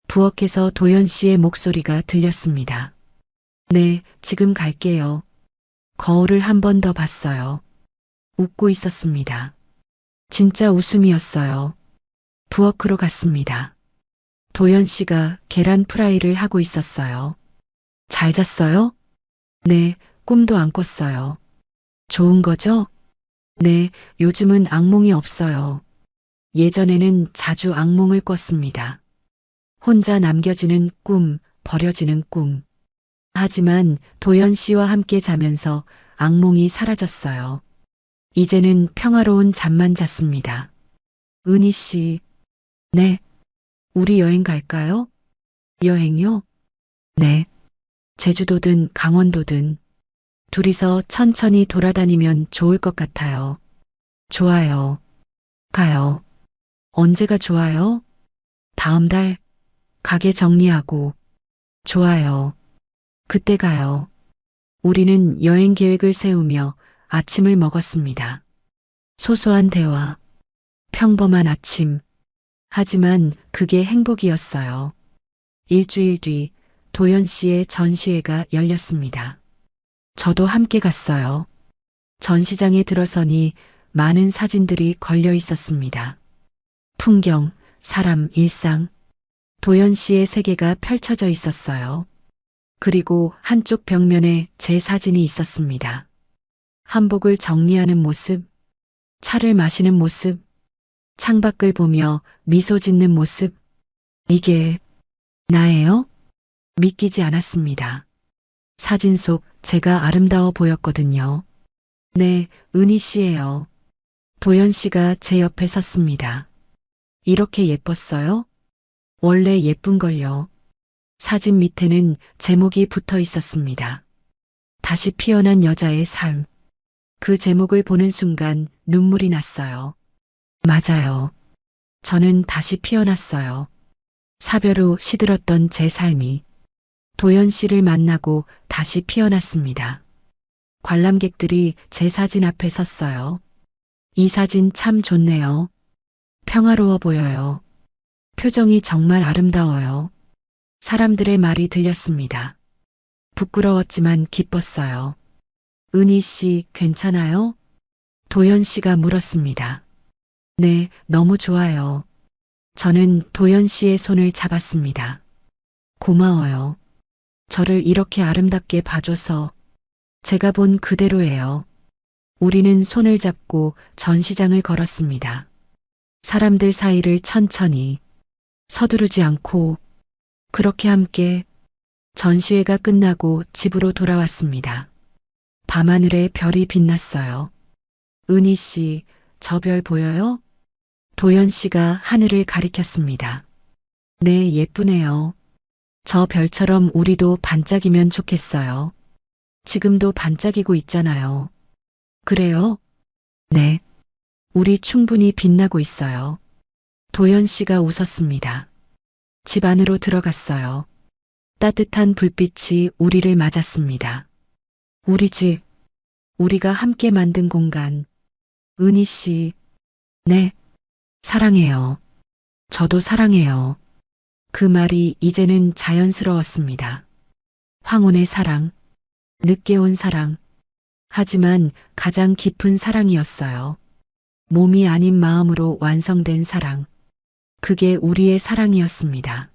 Speaker 1: 부엌에서 도연 씨의 목소리가 들렸습니다. 네, 지금 갈게요. 거울을 한 번 더 봤어요. 웃고 있었습니다. 진짜 웃음이었어요. 부엌으로 갔습니다. 도연 씨가 계란 프라이를 하고 있었어요. 잘 잤어요? 네, 꿈도 안 꿨어요. 좋은 거죠? 네, 요즘은 악몽이 없어요. 예전에는 자주 악몽을 꿨습니다. 혼자 남겨지는 꿈, 버려지는 꿈. 하지만 도연 씨와 함께 자면서 악몽이 사라졌어요. 이제는 평화로운 잠만 잤습니다. 은희 씨, 네. 우리 여행 갈까요? 여행요? 네. 제주도든 강원도든 둘이서 천천히 돌아다니면 좋을 것 같아요. 좋아요. 가요. 언제가 좋아요? 다음 달 가게 정리하고. 좋아요. 그때 가요. 우리는 여행 계획을 세우며 아침을 먹었습니다. 소소한 대화, 평범한 아침, 하지만 그게 행복이었어요. 일주일 뒤 도연 씨의 전시회가 열렸습니다. 저도 함께 갔어요. 전시장에 들어서니 많은 사진들이 걸려 있었습니다. 풍경, 사람, 일상. 도연 씨의 세계가 펼쳐져 있었어요. 그리고 한쪽 벽면에 제 사진이 있었습니다. 한복을 정리하는 모습, 차를 마시는 모습, 창밖을 보며 미소 짓는 모습. 이게 나예요? 믿기지 않았습니다. 사진 속 제가 아름다워 보였거든요. 네, 은희 씨예요. 도연 씨가 제 옆에 섰습니다. 이렇게 예뻤어요? 원래 예쁜걸요. 사진 밑에는 제목이 붙어 있었습니다. 다시 피어난 여자의 삶. 그 제목을 보는 순간 눈물이 났어요. 맞아요. 저는 다시 피어났어요. 사별 후 시들었던 제 삶이 도연 씨를 만나고 다시 피어났습니다. 관람객들이 제 사진 앞에 섰어요. 이 사진 참 좋네요. 평화로워 보여요. 표정이 정말 아름다워요. 사람들의 말이 들렸습니다. 부끄러웠지만 기뻤어요. 은희 씨 괜찮아요? 도연 씨가 물었습니다. 네, 너무 좋아요. 저는 도연 씨의 손을 잡았습니다. 고마워요. 저를 이렇게 아름답게 봐줘서. 제가 본 그대로예요. 우리는 손을 잡고 전시장을 걸었습니다. 사람들 사이를 천천히, 서두르지 않고, 그렇게 함께 전시회가 끝나고 집으로 돌아왔습니다. 밤하늘에 별이 빛났어요. 은희 씨, 저 별 보여요? 도연 씨가 하늘을 가리켰습니다. 네, 예쁘네요. 저 별처럼 우리도 반짝이면 좋겠어요. 지금도 반짝이고 있잖아요. 그래요? 네. 우리 충분히 빛나고 있어요. 도연 씨가 웃었습니다. 집 안으로 들어갔어요. 따뜻한 불빛이 우리를 맞았습니다. 우리 집, 우리가 함께 만든 공간. 은희 씨, 네, 사랑해요. 저도 사랑해요. 그 말이 이제는 자연스러웠습니다. 황혼의 사랑, 늦게 온 사랑. 하지만 가장 깊은 사랑이었어요. 몸이 아닌 마음으로 완성된 사랑. 그게 우리의 사랑이었습니다.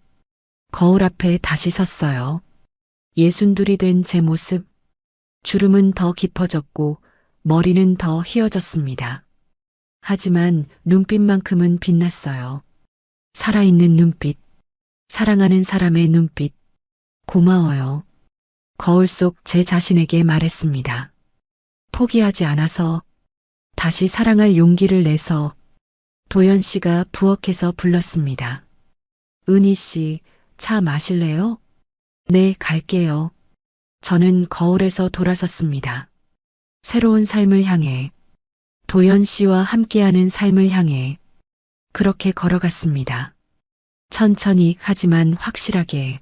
Speaker 1: 거울 앞에 다시 섰어요. 62이 된 제 모습. 주름은 더 깊어졌고 머리는 더 휘어졌습니다. 하지만 눈빛만큼은 빛났어요. 살아있는 눈빛. 사랑하는 사람의 눈빛. 고마워요. 거울 속 제 자신에게 말했습니다. 포기하지 않아서, 다시 사랑할 용기를 내서. 도연 씨가 부엌에서 불렀습니다. 은희 씨, 차 마실래요? 네, 갈게요. 저는 거울에서 돌아섰습니다. 새로운 삶을 향해, 도연 씨와 함께하는 삶을 향해, 그렇게 걸어갔습니다. 천천히 하지만 확실하게,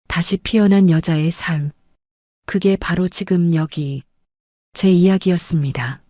Speaker 1: 다시 피어난 여자의 삶. 그게 바로 지금 여기, 제 이야기였습니다.